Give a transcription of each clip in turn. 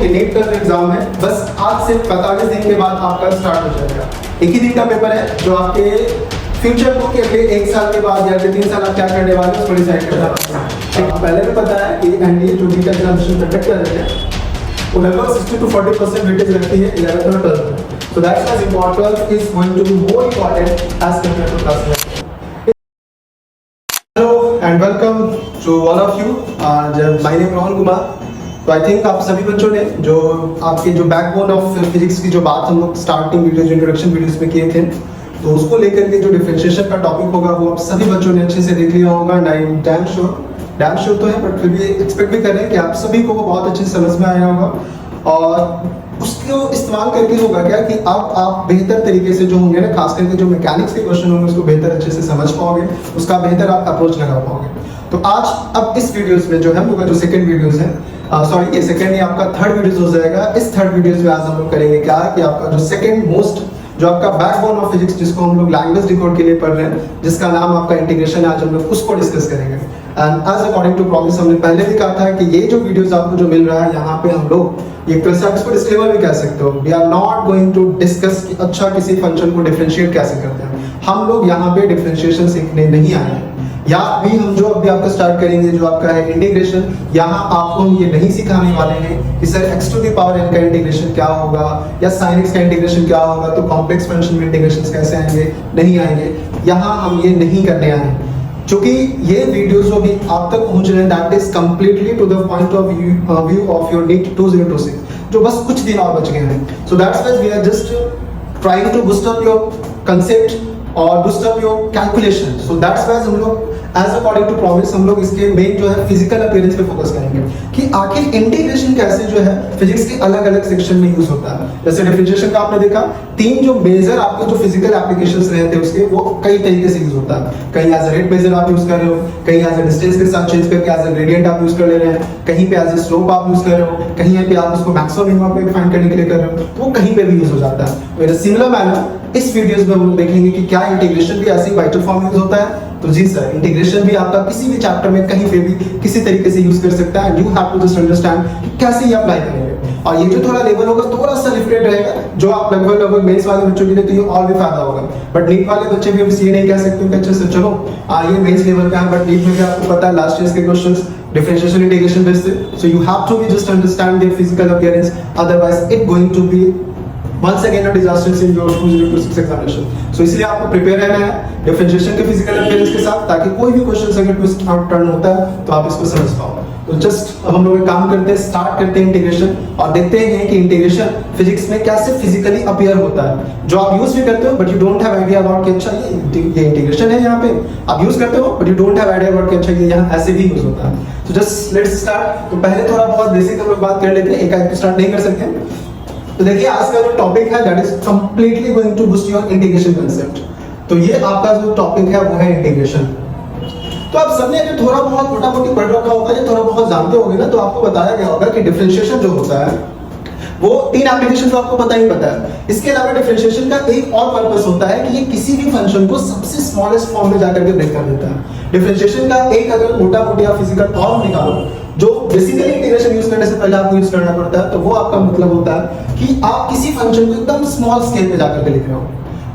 NEET का जो exam है बस आज से 45 दिन के बाद आपका स्टार्ट हो जाएगा। एक ही दिन का पेपर है जो आपके फ्यूचर को के अगले 1 साल के बाद या अगले 3 साल आप क्या करने वाले हैं उसको डिसाइड करना है। पहले भी पता है कि एनडीए जो भी एग्जामिनेशन कंडक्ट कर रहे हैं वो लगभग 60 to 40% वेटेज रखती है 11th और 12th में। So that's why important is going to be more important as compared to class 11. Hello and welcome to all of you. My name is Rohan Kumar. तो आई थिंक आप सभी बच्चों ने जो आपके जो बैकबोन ऑफ फिजिक्स की जो बात हम लोग स्टार्टिंग वीडियोज इंट्रोडक्शन वीडियोज में किए थे, तो उसको लेकर के जो डिफरेंशिएशन का टॉपिक होगा वो आप सभी बच्चों ने अच्छे से देख लिया होगा। डैम श्योर तो है, बट फिर भी एक्सपेक्ट भी कर रहे हैं कि आप सभी को वो बहुत अच्छे से समझ में आया होगा। और उसको इस्तेमाल करके होगा क्या कि अब आप बेहतर तरीके से जो होंगे ना, खास करके जो मैकेनिक्स के क्वेश्चन होंगे उसको बेहतर अच्छे से समझ पाओगे, उसका बेहतर आप अप्रोच लगा पाओगे। तो आज अब इस वीडियोस में जो है हम लोग का जो सेकंड वीडियोस है, सॉरी ये सेकंड नहीं आपका थर्ड वीडियोस हो जाएगा। इस थर्ड वीडियोस में आज हम लोग करेंगे क्या कि आपका जो सेकंड मोस्ट जो आपका बैकबोन ऑफ फिजिक्स जिसको हम लोग लैंग्वेज डिकोड के लिए पढ़ रहे हैं, जिसका नाम आपका इंटीग्रेशन है, आज हम लोग उसको डिस्कस करेंगे। And as according to promise हमने पहले भी कहा था कि ये जो वीडियोस आपको जो मिल रहा है यहाँ पे हम लोग एक तरह से आप इसको डिस्क्लेमर भी कह सकते हो, we are not going to discuss कि अच्छा किसी फंक्शन को डिफरेंशिएट कैसे करते हैं। हम लोग यहाँ पे डिफरेंशिएशन सीखने नहीं आए हैं, या भी हम जो अभी आपका स्टार्ट करेंगे जो आपका है इंटीग्रेशन, यहाँ आपको ये नहीं सिखाने वाले हैं कि sir x to the power n का इंटीग्रेशन क्या होगा या sin x का इंटीग्रेशन क्या होगा, तो कॉम्प्लेक्स फंक्शन में इंटीग्रेशंस कैसे आएंगे, नहीं आएंगे। यहाँ हम ये नहीं करने आए हैं, क्योंकि ये वीडियो जो भी आप तक पहुंच रहे हैं that is completely to the point of view of your NEET 2026, जो बस कुछ दिन और बच गए हैं। So that's why we are just trying to boost up your concept और boost up your calculation. So that's why हम लोग एज अकॉर्डिंग टू प्रॉमिस हम लोग इसके मेन जो है फिजिकल अपीयरेंस पे फोकस करेंगे कि आखिर इंटीग्रेशन कैसे जो है फिजिक्स के अलग अलग सेक्शन में यूज होता है। जैसे डिफरेंशिएशन का आपने देखा 3 जो मेजर आपके जो फिजिकल एप्लीकेशंस रहते हैं उसके वो कई तरीके से यूज होता है। कहीं एज अ रेट मेजर आप यूज कर रहे हो, कहीं एज अ डिस्टेंस के साथ चेंज करके एज अ ग्रेडियंट आप यूज कर ले रहे हैं, कहीं पे एज अ स्लोप आप यूज कर रहे हो, कहीं पे आप उसको मैक्सिमम मिनिमम पे फाइंड करने के लिए कर रहे हो, तो वो कहीं पे भी यूज हो जाता है। इन अ सिमिलर मैनर इस वीडियोस में हम लोग देखेंगे कि क्या इंटीग्रेशन भी ऐसे वाइटल फॉर्म में यूज होता है। तो जी सर, इंटीग्रेशन भी आपका किसी भी चैप्टर में कहीं पे भी किसी तरीके से यूज कर सकता है। You have to just understand कि कैसे ये अप्लाई करेंगे। और ये जो थोड़ा लेवल होगा थोड़ा सा लिफ्टेड रहेगा, जो आप लगभग मेंस वाले बच्चों के लिए तो ये और भी फायदा होगा। बट नीट वाले बच्चे भी अब ये नहीं कह सकते कि अच्छे से चलो ये मेंस लेवल का है, बट नीट में भी आपको पता है लास्ट ईयर के क्वेश्चंस डिफरेंशिएशन इंटीग्रेशन बेस्ड थे। So you have to be just understand their physical appearance, otherwise it going to be once again a disaster in your 2026 examination. So इसलिए आपको prepare रहना है डिफरेंशिएशन के physical appearance के साथ, ताकि कोई भी क्वेश्चन अगर ट्विस्ट आउट टर्न होता है तो आप इसको समझ पाओ। तो जस्ट अब हम लोग काम करते हैं, स्टार्ट करते हैं इंटीग्रेशन और देखते हैं कि इंटीग्रेशन फिजिक्स में कैसे फिजिकली अपीयर होता है, जो आप यूज भी करते हो but you don't have idea about कि अच्छा ये इंटीग्रेशन है, यहाँ पे आप यूज करते हो but you don't have idea about कि अच्छा ये यहाँ ऐसे भी यूज होता है। तो जस्ट लेट्स स्टार्ट। तो पहले थोड़ा बहुत बेसिक हम लोग बात कर लेते हैं, एक स्टार्ट नहीं कर सकते। तो देखिए आज का जो टॉपिक है that is completely going to boost your integration concept. तो ये आपका जो टॉपिक है वो है इंटीग्रेशन। तो आप सबने अगर थोड़ा बहुत मोटा मोटी पढ़ रखा होगा या थोड़ा बहुत जानते होंगे ना, तो आपको बताया गया होगा कि डिफरेंशिएशन जो होता है वो 3 एप्लीकेशन तो आपको पता ही पता है। इसके अलावा डिफरेंशिएशन का एक और पर्पस होता है कि ये किसी भी फंक्शन को सबसे स्मॉलेस्ट फॉर्म में जाकर के ब्रेक कर देता है। डिफरेंशिएशन का एक अगर मोटा मोटी आप फिजिकल फॉर्म निकालो जो बेसिकली इंटीग्रेशन यूज करने से पहले आपको यूज करना पड़ता है, तो वो आपका मतलब होता है कि आप किसी फंक्शन को एकदम स्मॉल स्केल पे जाकर के लिख रहे हो,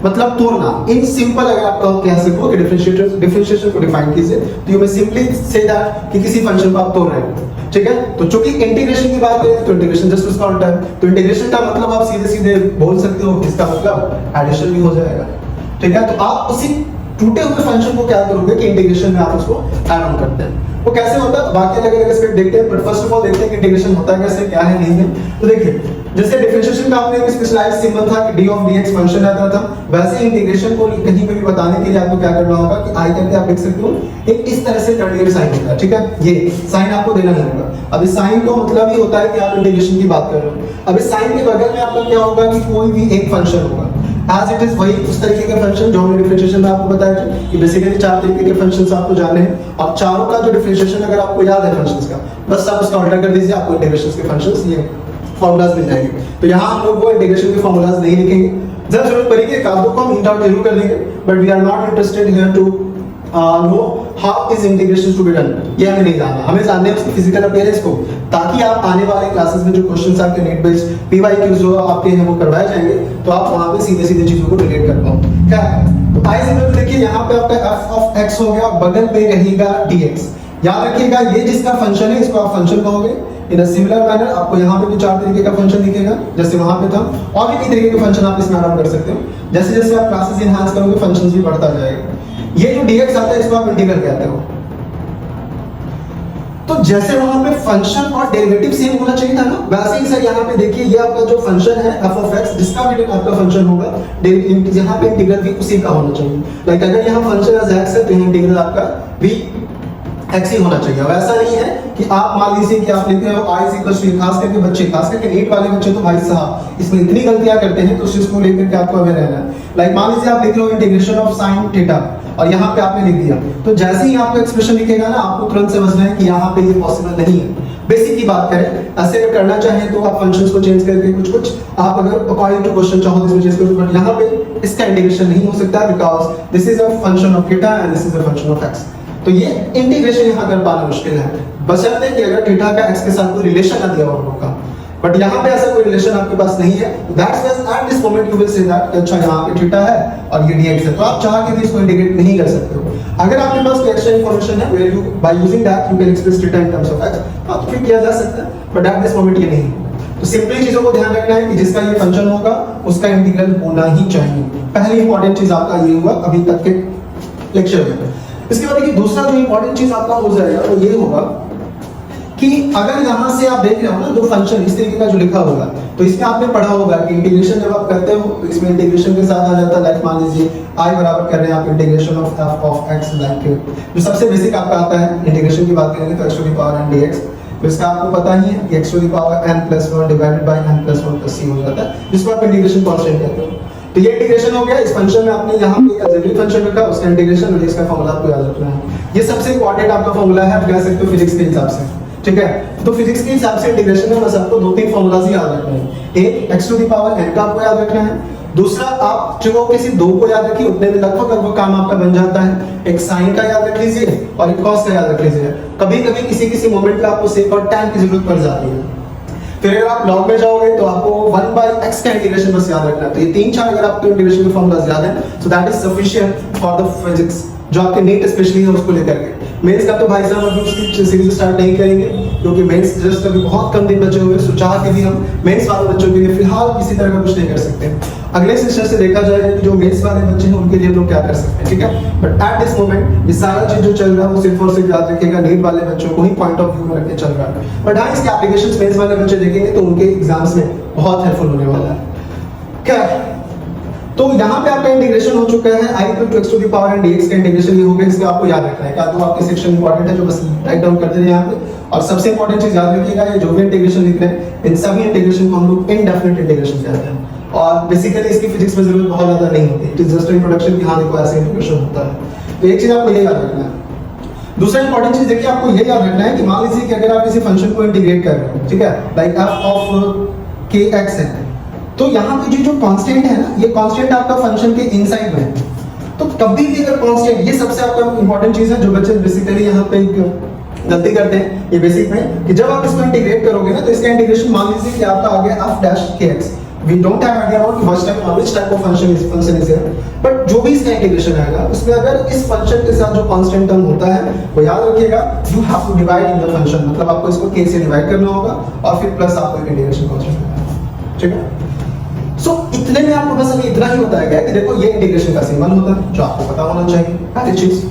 मतलब तोड़ना। इन सिंपल अगर आप कह सको कि डिफरेंशिएशन को डिफाइन कीजिए तो you may simply say that कि किसी फंक्शन को आप तोड़ रहे हो, ठीक है। तो चूंकि इंटीग्रेशन की बात करें तो इंटीग्रेशन जस्ट उसका उल्टा है। तो इंटीग्रेशन का मतलब आप सीधे सीधे बोल सकते हो इसका मतलब एडिशन भी हो जाएगा, ठीक है। तो आप उसी टूटे हुए फंक्शन को क्या करोगे कि इंटीग्रेशन में आप उसको ऐड ऑन करते हैं। वो कैसे होता है बाकी अलग अलग एस्पेक्ट देखते हैं, बट फर्स्ट ऑफ ऑल देखते हैं कि इंटीग्रेशन होता है कैसे, क्या है नहीं है। तो देखिए जैसे डिफरेंशिएशन का आपने एक स्पेशलाइज्ड सिंबल था कि d of dx फंक्शन आता था, वैसे इंटीग्रेशन को कहीं पे भी बताने के लिए आपको क्या करना होगा कि i करके आप लिख सकते हो एक इस तरह से टर्नियर साइन होता है, ठीक है। ये साइन आपको देना नहीं होगा। अब इस साइन का मतलब ही होता है कि आप इंटीग्रेशन की बात कर रहे हो। अब इस साइन के बगल में आपका क्या होगा कि कोई भी एक फंक्शन होगा एज इट इज वही उस तरीके के फंक्शन जो हमने डिफरेंशिएशन में आपको बताया था कि बेसिकली 4 तरीके के फंक्शंस आपको जाने हैं और चारों का जो डिफरेंशिएशन अगर आपको याद है फंक्शंस का, बस आप उसका उल्टा कर दीजिए, आपको इंटीग्रेशंस के फंक्शंस ये फॉर्मूलाज मिल जाएंगे। तो यहाँ हम लोग वो इंटीग्रेशन के फॉर्मूलाज नहीं लिखेंगे, जब जरूरत पड़ेगी एक आध दो को हम हिंट आउट जरूर कर देंगे, but we are not interested here to know how is integration to be done, ये हमें नहीं जानना, हमें जानना है उसकी फिजिकल अपीयरेंस को, ताकि आप आने वाले क्लासेस में जो क्वेश्चंस आपके नेट बेस्ड पीवाईक्यूज जो आपके हैं वो करवाए जाएंगे, तो आप वहां पे सीधे सीधे चीजों को रिलेट कर पाओ। क्या तो आई सिंपल देखिए यहाँ पे आपका f ऑफ x हो गया, बगल में रहेगा dx। याद रखिएगा ये जिसका फंक्शन है इसको आप फंक्शन कहोगे। इन अ सिमिलर मैनर आपको यहाँ पे भी 4 तरीके का फंक्शन दिखेगा, जैसे वहां पे था, और भी कई तरीके के फंक्शन आप इसमें आराम कर सकते हो। जैसे जैसे आप क्लासेस एनहांस करोगे फंक्शंस भी बढ़ता जाएगा। ये जो dx आता है इसको आप इंटीग्रल कहते हो। तो जैसे वहां पे फंक्शन और डेरिवेटिव सेम होना चाहिए था ना, वैसे ही सर यहाँ पे देखिए ये आपका जो फंक्शन है f ऑफ x, जिसका भी आपका फंक्शन होगा, यहाँ पे इंटीग्रल भी उसी का होना चाहिए। लाइक अगर यहाँ फंक्शन एज x है तो यहाँ इंटीग्रल आपका भी x ही होना चाहिए। वैसा नहीं है कि आप मान लीजिए कि आप लिख रहे हो i इक्वल टू, खास करके बच्चे, खास करके नीट वाले बच्चे तो भाई साहब इसमें इतनी गलतियां करते हैं, तो उस चीज को लेकर के आपको अवेयर रहना है। लाइक मान लीजिए आप लिख रहे हो इंटीग्रेशन ऑफ साइन थीटा और यहाँ पे आपने लिख दिया, तो जैसे ही आपको एक्सप्रेशन लिखेगा ना आपको तुरंत समझना है कि यहाँ पे ये पॉसिबल नहीं है। बेसिक की बात करें, ऐसे अगर करना चाहें तो आप फंक्शंस को चेंज करके कुछ आप अगर अकॉर्डिंग टू क्वेश्चन चाहो तो इसमें चेंज करो, बट यहाँ पे इसका इंटीग्रेशन नहीं हो सकता, because this is a function of theta and this is a function of x. तो ये इंटीग्रेशन यहाँ कर पाना मुश्किल है, बशर्ते कि अगर थीटा का एक्स के साथ कोई रिलेशन ना दिया हो हम लोग का। बट यहाँ पे ऐसा कोई रिलेशन आपके पास नहीं है, that's why eight this moment you will say that अच्छा यहाँ पे थीटा है और ये dx है, तो आप चाह के भी इसको इंटीग्रेट नहीं कर सकते हो। अगर आपके पास कोई एक्स्ट्रा इंफॉर्मेशन है where you by using that you can express theta in terms of x, तो फिर किया जा सकता है, बट एट दिस मोमेंट ये नहीं। तो सिंपली चीजों को ध्यान रखना है कि जिसका ये फंक्शन होगा उसका इंटीग्रल होना ही चाहिए। पहली इंपॉर्टेंट चीज आपका ये हुआ अभी तक के लेक्चर में। इसके बाद देखिए दूसरा जो इंपॉर्टेंट चीज आपका हो जाएगा वो ये होगा कि अगर यहाँ से आप देख रहे हो ना दो फंक्शन इस तरीके का जो लिखा होगा, तो इसमें आपने पढ़ा होगा कि इंटीग्रेशन जब आप करते हो तो इसमें इंटीग्रेशन के साथ आ जाता है, लाइक मान लीजिए i बराबर कर रहे हैं आप integration of f of x, like जो सबसे बेसिक आपका आता है इंटीग्रेशन की बात करेंगे तो x to the power n dx, तो इसका आपको पता ही है कि x to the power n plus 1 divided by n plus 1 plus c हो जाता है, जिसको आप इंटीग्रेशन कांस्टेंट कहते हो। तो ये इंटीग्रेशन हो गया। इस फंक्शन में आपने यहाँ पे ऑक्सिलरी फंक्शन रखा, उसका इंटीग्रेशन और इसका फॉर्मूला आपको याद रखना है। ये सबसे इंपॉर्टेंट आपका फॉर्मूला है, आप कह सकते हो फिजिक्स के हिसाब से, ठीक है। तो फिजिक्स के हिसाब से इंटीग्रेशन में बस आपको 2-3 फॉर्मूलाज ही याद रखने हैं। एक x to the power n का आपको याद रखना है, दूसरा आप जो किसी दो को याद रखिए उतने में लगभग काम आपका बन जाता है। एक साइन का याद रख लीजिए और एक कॉस का याद रख लीजिए। कभी कभी किसी मोमेंट पे आपको सेक और tan की जरूरत पड़ जाती है। फिर अगर आप लॉग में जाओगे तो आपको 1/x का इंटीग्रेशन बस याद रखना है। तो ये 3-4 अगर आपको इंटीग्रेशन के फॉर्मूलाज याद है so that is sufficient for the physics जो आपके नीट स्पेशली है उसको लेकर के। मेंस का तो भाई साहब अभी उसकी सीरीज स्टार्ट नहीं करेंगे क्योंकि मेंस जस्ट अभी बहुत कम दिन बचे हुए, सो चाह के भी हम मेंस वाले बच्चों के लिए फिलहाल किसी तरह का कुछ नहीं कर सकते। अगले सेशन से देखा जाएगा कि जो मेंस वाले बच्चे हैं उनके लिए हम लोग क्या कर सकते हैं, ठीक है। बट एट दिस मोमेंट ये सारा चीज जो चल रहा है वो सिर्फ और सिर्फ याद रखिएगा नीट वाले बच्चों को ही पॉइंट ऑफ व्यू में रख के चल रहा है। बट हाँ इसके एप्लीकेशंस मेंस वाले बच्चे देखेंगे तो उनके एग्जाम्स में बहुत हेल्पफुल होने वाला है। क्या तो यहाँ पे आपका इंटीग्रेशन हो चुका है, i equal to x to the power n dx का इंटीग्रेशन ये हो गया, इसको आपको याद रखना है। क्या तो आपके सेक्शन इंपॉर्टेंट है जो बस राइट डाउन कर दे यहाँ पे। और सबसे इंपॉर्टेंट चीज याद रखिएगा ये जो भी इंटीग्रेशन लिख रहे हैं इन सभी इंटीग्रेशन को हम लोग इनडेफिनिट इंटीग्रेशन कहते हैं और बेसिकली इसकी फिजिक्स में जरूरत बहुत ज्यादा नहीं होती, इट इज जस्ट इंट्रोडक्शन कि हाँ देखो ऐसे इंटीग्रेशन होता है। तो एक चीज आपको ये याद रखना है। दूसरा इंपॉर्टेंट चीज देखिए आपको ये याद रखना है कि मान लीजिए कि अगर आप किसी फंक्शन को इंटीग्रेट कर रहे हो, ठीक है, लाइक f ऑफ kx है, तो यहाँ पे जो कांस्टेंट है ना ये कांस्टेंट आपका फंक्शन के इनसाइड में है। तो कभी भी अगर कांस्टेंट, ये सबसे आपका इंपॉर्टेंट चीज है जो बच्चे बेसिकली यहाँ पे गलती करते हैं ये बेसिक में, कि जब आप इसको इंटीग्रेट करोगे ना तो इसका इंटीग्रेशन मान लीजिए कि आपका आ गया f dash kx। We don't have idea about which type of function is here, but जो भी इसका इंटीग्रेशन आएगा उसमें अगर इस फंक्शन के साथ जो कांस्टेंट टर्म होता है वो याद रखिएगा, you have to divide in the function, मतलब आपको इसको k से डिवाइड करना होगा और फिर प्लस आपको इंटीग्रेशन कांस्टेंट करना है, ठीक है। सो इतने में आपको बस अभी इतना ही बताया गया कि देखो ये इंटीग्रेशन का सिंबल होता है जो आपको पता होना चाहिए, पहली चीज।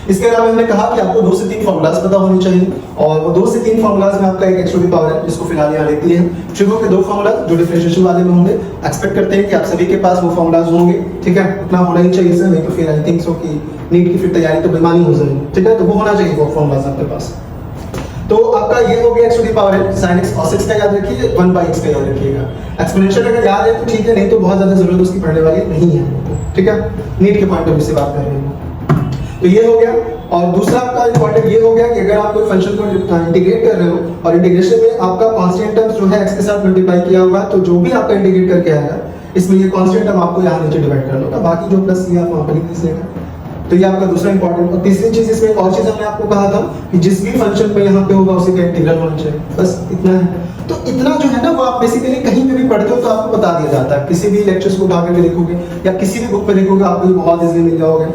इसके अलावा हमने कहा कि आपको 2 से 3 फॉर्मूलाज पता होने चाहिए और वो 2 से 3 फॉर्मूलाज में आपका एक x टू द पावर है जिसको फिलहाल यहाँ लेती है। ट्रिगो के 2 फॉर्मूला जो डिफरेंशिएशन वाले में होंगे, एक्सपेक्ट करते हैं कि आप सभी के पास वो फॉर्मूलाज होंगे, ठीक है। उतना होना ही चाहिए सर, नहीं तो फिर आई थिंक सो कि नीट की फिर तैयारी तो बेमानी हो जाएगी, ठीक है। तो वो होना चाहिए वो फॉर्मूलाज आपके पास। तो आपका ये हो गया x to the power n sin x cos x का याद रखिए, 1/x का याद रखिएगा। एक्सपोनेंशियल अगर याद है तो ठीक है, नहीं तो बहुत ज्यादा जरूरत उसकी पड़ने वाली नहीं है, ठीक है। नीट के पॉइंट ऑफ व्यू से बात कर रहे हैं तो ये हो गया। और दूसरा आपका इंपॉर्टेंट ये हो गया कि अगर आप कोई फंक्शन को इंटीग्रेट कर रहे हो और इंटीग्रेशन में आपका कांस्टेंट टर्म जो है x के साथ मल्टीप्लाई किया हुआ है, तो जो भी आपका इंटीग्रेट करके आएगा इसमें ये कांस्टेंट टर्म आपको यहाँ नीचे डिवाइड करना होगा, बाकी जो प्लस ये आप वहां पर लिख दीजिएगा। तो ये आपका दूसरा इंपॉर्टेंट। और तीसरी चीज इसमें एक और चीज हमने आपको कहा था कि जिस भी फंक्शन पे यहाँ पे होगा उसी का इंटीग्रल होना चाहिए, बस इतना है। तो इतना जो है ना वो आप बेसिकली कहीं पे भी पढ़ते हो तो आपको बता दिया जाता है, किसी भी लेक्चर्स को उठा करके देखोगे या किसी भी बुक पे देखोगे आपको ये बहुत इजीली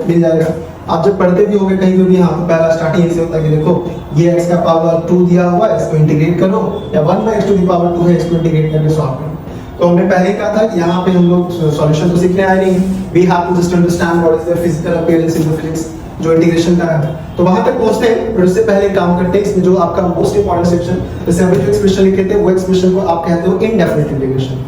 मिल जाएगा। आप जब पढ़ते भी होगे कहीं पे भी, हाँ तो पहला स्टार्टिंग से होता है कि देखो ये x का पावर 2 दिया हुआ है, इसको इंटीग्रेट करो, या 1/x टू द पावर 2 है, इसको इंटीग्रेट करके सॉल्व करो। तो हमने पहले ही कहा था कि यहाँ पे हम लोग सॉल्यूशन तो सीखने आए नहीं, we have to just understand what is the physical appearance in the physics, जो इंटीग्रेशन का है। तो वहां तक पहुंचते हैं, पर उससे पहले काम करते हैं इसमें जो आपका मोस्ट इंपॉर्टेंट सेक्शन, जैसे अभी जो एक्सप्रेशन लिखे थे वो एक्सप्रेशन को आप कहते हो इनडेफिनिट इंटीग्रेशन।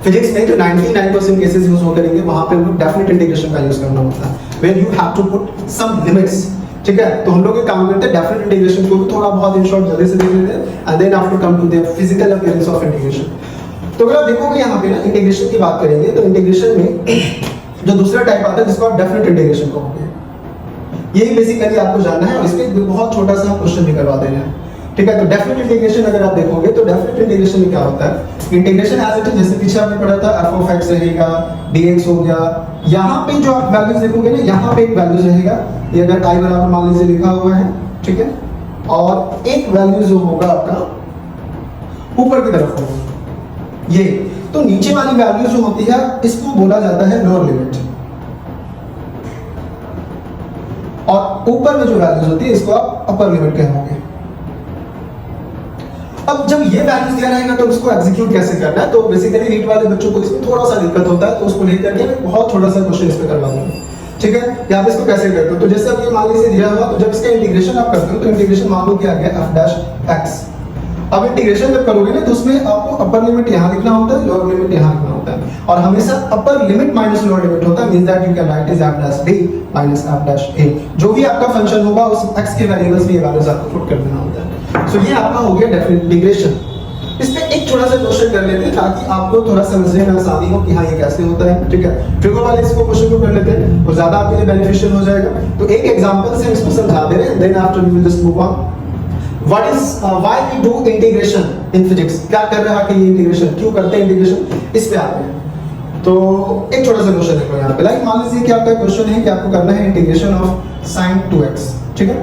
फिजिक्स में जो 99% केसेस यूज हो करेंगे वहां पे हम लोग डेफिनिट इंटीग्रेशन का यूज करना होता है, where you have to put some limits. ठीक है, तो हम लोग ये काम करते हैं डेफिनिट इंटीग्रेशन को भी थोड़ा बहुत इन शॉर्ट जल्दी से देख लेते हैं, and then after come to the physical appearance of integration. तो अगर आप देखोगे यहाँ पे ना इंटीग्रेशन की बात करेंगे तो इंटीग्रेशन में जो दूसरा टाइप आता है जिसको आप डेफिनिट इंटीग्रेशन कहोगे, यही बेसिकली आपको जानना है, और इसके बहुत छोटा सा क्वेश्चन भी करवा देना है। ठीक है, तो डेफिनिट इंटीग्रेशन अगर आप देखोगे तो डेफिनिट इंटीग्रेशन में क्या होता है, इंटीग्रेशन एज इट इज, जैसे पीछे आपने पढ़ा था f ऑफ x रहेगा, dx हो गया, यहाँ पे जो आप वैल्यूज देखोगे ना, यहाँ पे एक वैल्यूज रहेगा, ये अगर i बराबर मान लीजिए लिखा हुआ है, ठीक है, और एक वैल्यू जो होगा आपका ऊपर की तरफ होगा ये, तो नीचे वाली वैल्यू जो होती है इसको बोला जाता है लोअर लिमिट, और ऊपर में जो वैल्यूज होती है इसको आप अपर लिमिट कहोगे। अब जब ये वैल्यूज दिया रहेगा तो उसको एग्जीक्यूट कैसे करना है, तो बेसिकली नीट वाले बच्चों को इसमें थोड़ा सा दिक्कत होता है, तो उसको लेकर के मैं बहुत छोटा सा क्वेश्चन इस पे करवा दूंगा। ठीक है, यहाँ पे इसको कैसे करते हो, तो जैसे अब ये मान लीजिए दिया हुआ, तो जब इसका इंटीग्रेशन आप करते हो तो इंटीग्रेशन मान लो क्या आ गया f डैश x। अब इंटीग्रेशन जब करोगे ना तो उसमें आपको अपर लिमिट यहाँ लिखना होता है, लोअर लिमिट यहाँ लिखना होता है, और हमेशा upper limit minus lower limit होता है, means that you can write is f dash b minus f dash a। जो भी आपका फंक्शन होगा उस x के वेरिएबल्स में ये वैल्यूज आपको पुट कर देना होता है। सो ये आपका हो गया डेफिनिट इंटीग्रेशन। इस पे एक छोटा सा क्वेश्चन कर लेते हैं ताकि आपको थोड़ा समझने में आसानी हो कि हाँ ये कैसे होता है। ठीक है, ट्रिगो वाले इसको क्वेश्चन को कर लेते हैं, वो ज्यादा आपके लिए बेनिफिशियल हो जाएगा। तो एक एग्जांपल से इसको समझा दे रहे हैं, then after we will just move on. What is why we do integration in physics? क्या कर रहा है कि ये इंटीग्रेशन क्यों करते हैं, इंटीग्रेशन इस पे आते हैं। तो एक छोटा सा क्वेश्चन देखो यहाँ पे, लाइक मान लीजिए कि आपका क्वेश्चन है कि आपको करना है इंटीग्रेशन ऑफ sin 2x। ठीक है,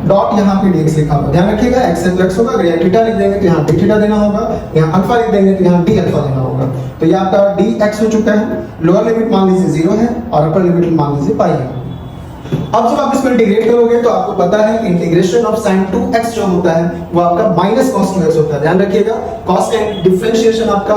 डॉट यहाँ पे dx लिखा हुआ, ध्यान रखिएगा x है तो x होगा, अगर यहाँ थीटा लिख देंगे तो यहाँ d थीटा देना होगा, यहाँ अल्फा लिख देंगे तो यहाँ d अल्फा देना होगा। तो ये आपका dx हो चुका है, लोअर लिमिट मान लीजिए 0 है और अपर लिमिट मान लीजिए पाई है। अब जब आप इसको इंटीग्रेट करोगे तो आपको पता है कि इंटीग्रेशन ऑफ sin 2x जो होता है वो आपका माइनस cos 2x होता है। ध्यान रखिएगा, cos का डिफरेंशिएशन आपका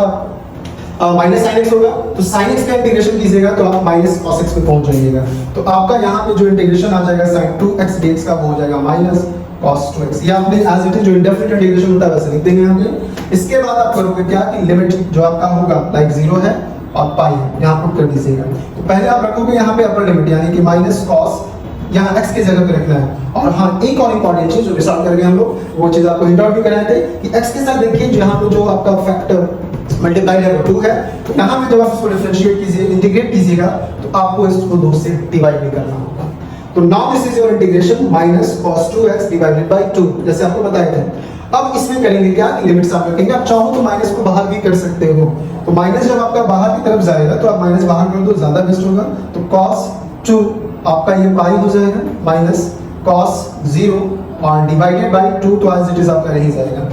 माइनस sin x होगा, तो sin x का इंटीग्रेशन कीजिएगा तो आप माइनस cos x पे पहुंच जाइएगा। तो आपका यहाँ पे जो इंटीग्रेशन आ जाएगा sin 2x dx का वो हो जाएगा माइनस cos 2x। ये आपने एज इट इज जो इंडेफिनिट इंटीग्रेशन होता है वैसे लिख देंगे यहाँ पे। इसके बाद आप करोगे क्या कि लिमिट जो आपका होगा लाइक 0 है और पाई यहाँ पुट कर दीजिएगा। तो पहले आप रखोगे यहाँ पे अपर लिमिट यानी कि माइनस cos यहाँ x के जगह पे रखना है। और हाँ एक और इंपॉर्टेंट चीज जो डिसाइड कर गए हम लोग, वो चीज आपको हिंट आउट भी कराए थे कि x के साथ देखिए यहाँ पे जो आपका फैक्टर मल्टीप्लाई है वो 2 है, तो यहाँ पे जब आप इसको डिफरेंशिएट कीजिए, इंटीग्रेट कीजिएगा तो आपको इसको 2 से डिवाइड भी करना होगा। तो now this is your integration minus cos 2x divided by 2, जैसे आपको बताए थे। अब इसमें करेंगे क्या कि लिमिट्स आप रखेंगे, आप चाहो तो माइनस को बाहर भी कर सकते हो। तो माइनस जब आपका बाहर की तरफ जाएगा तो आप माइनस बाहर कर दो, ज्यादा बेस्ट होगा। तो cos 2 आपका ये पाई हो जाएगा माइनस cos 0 और डिवाइडेड बाय 2, तो एज इट इज आपका रह जाएगा।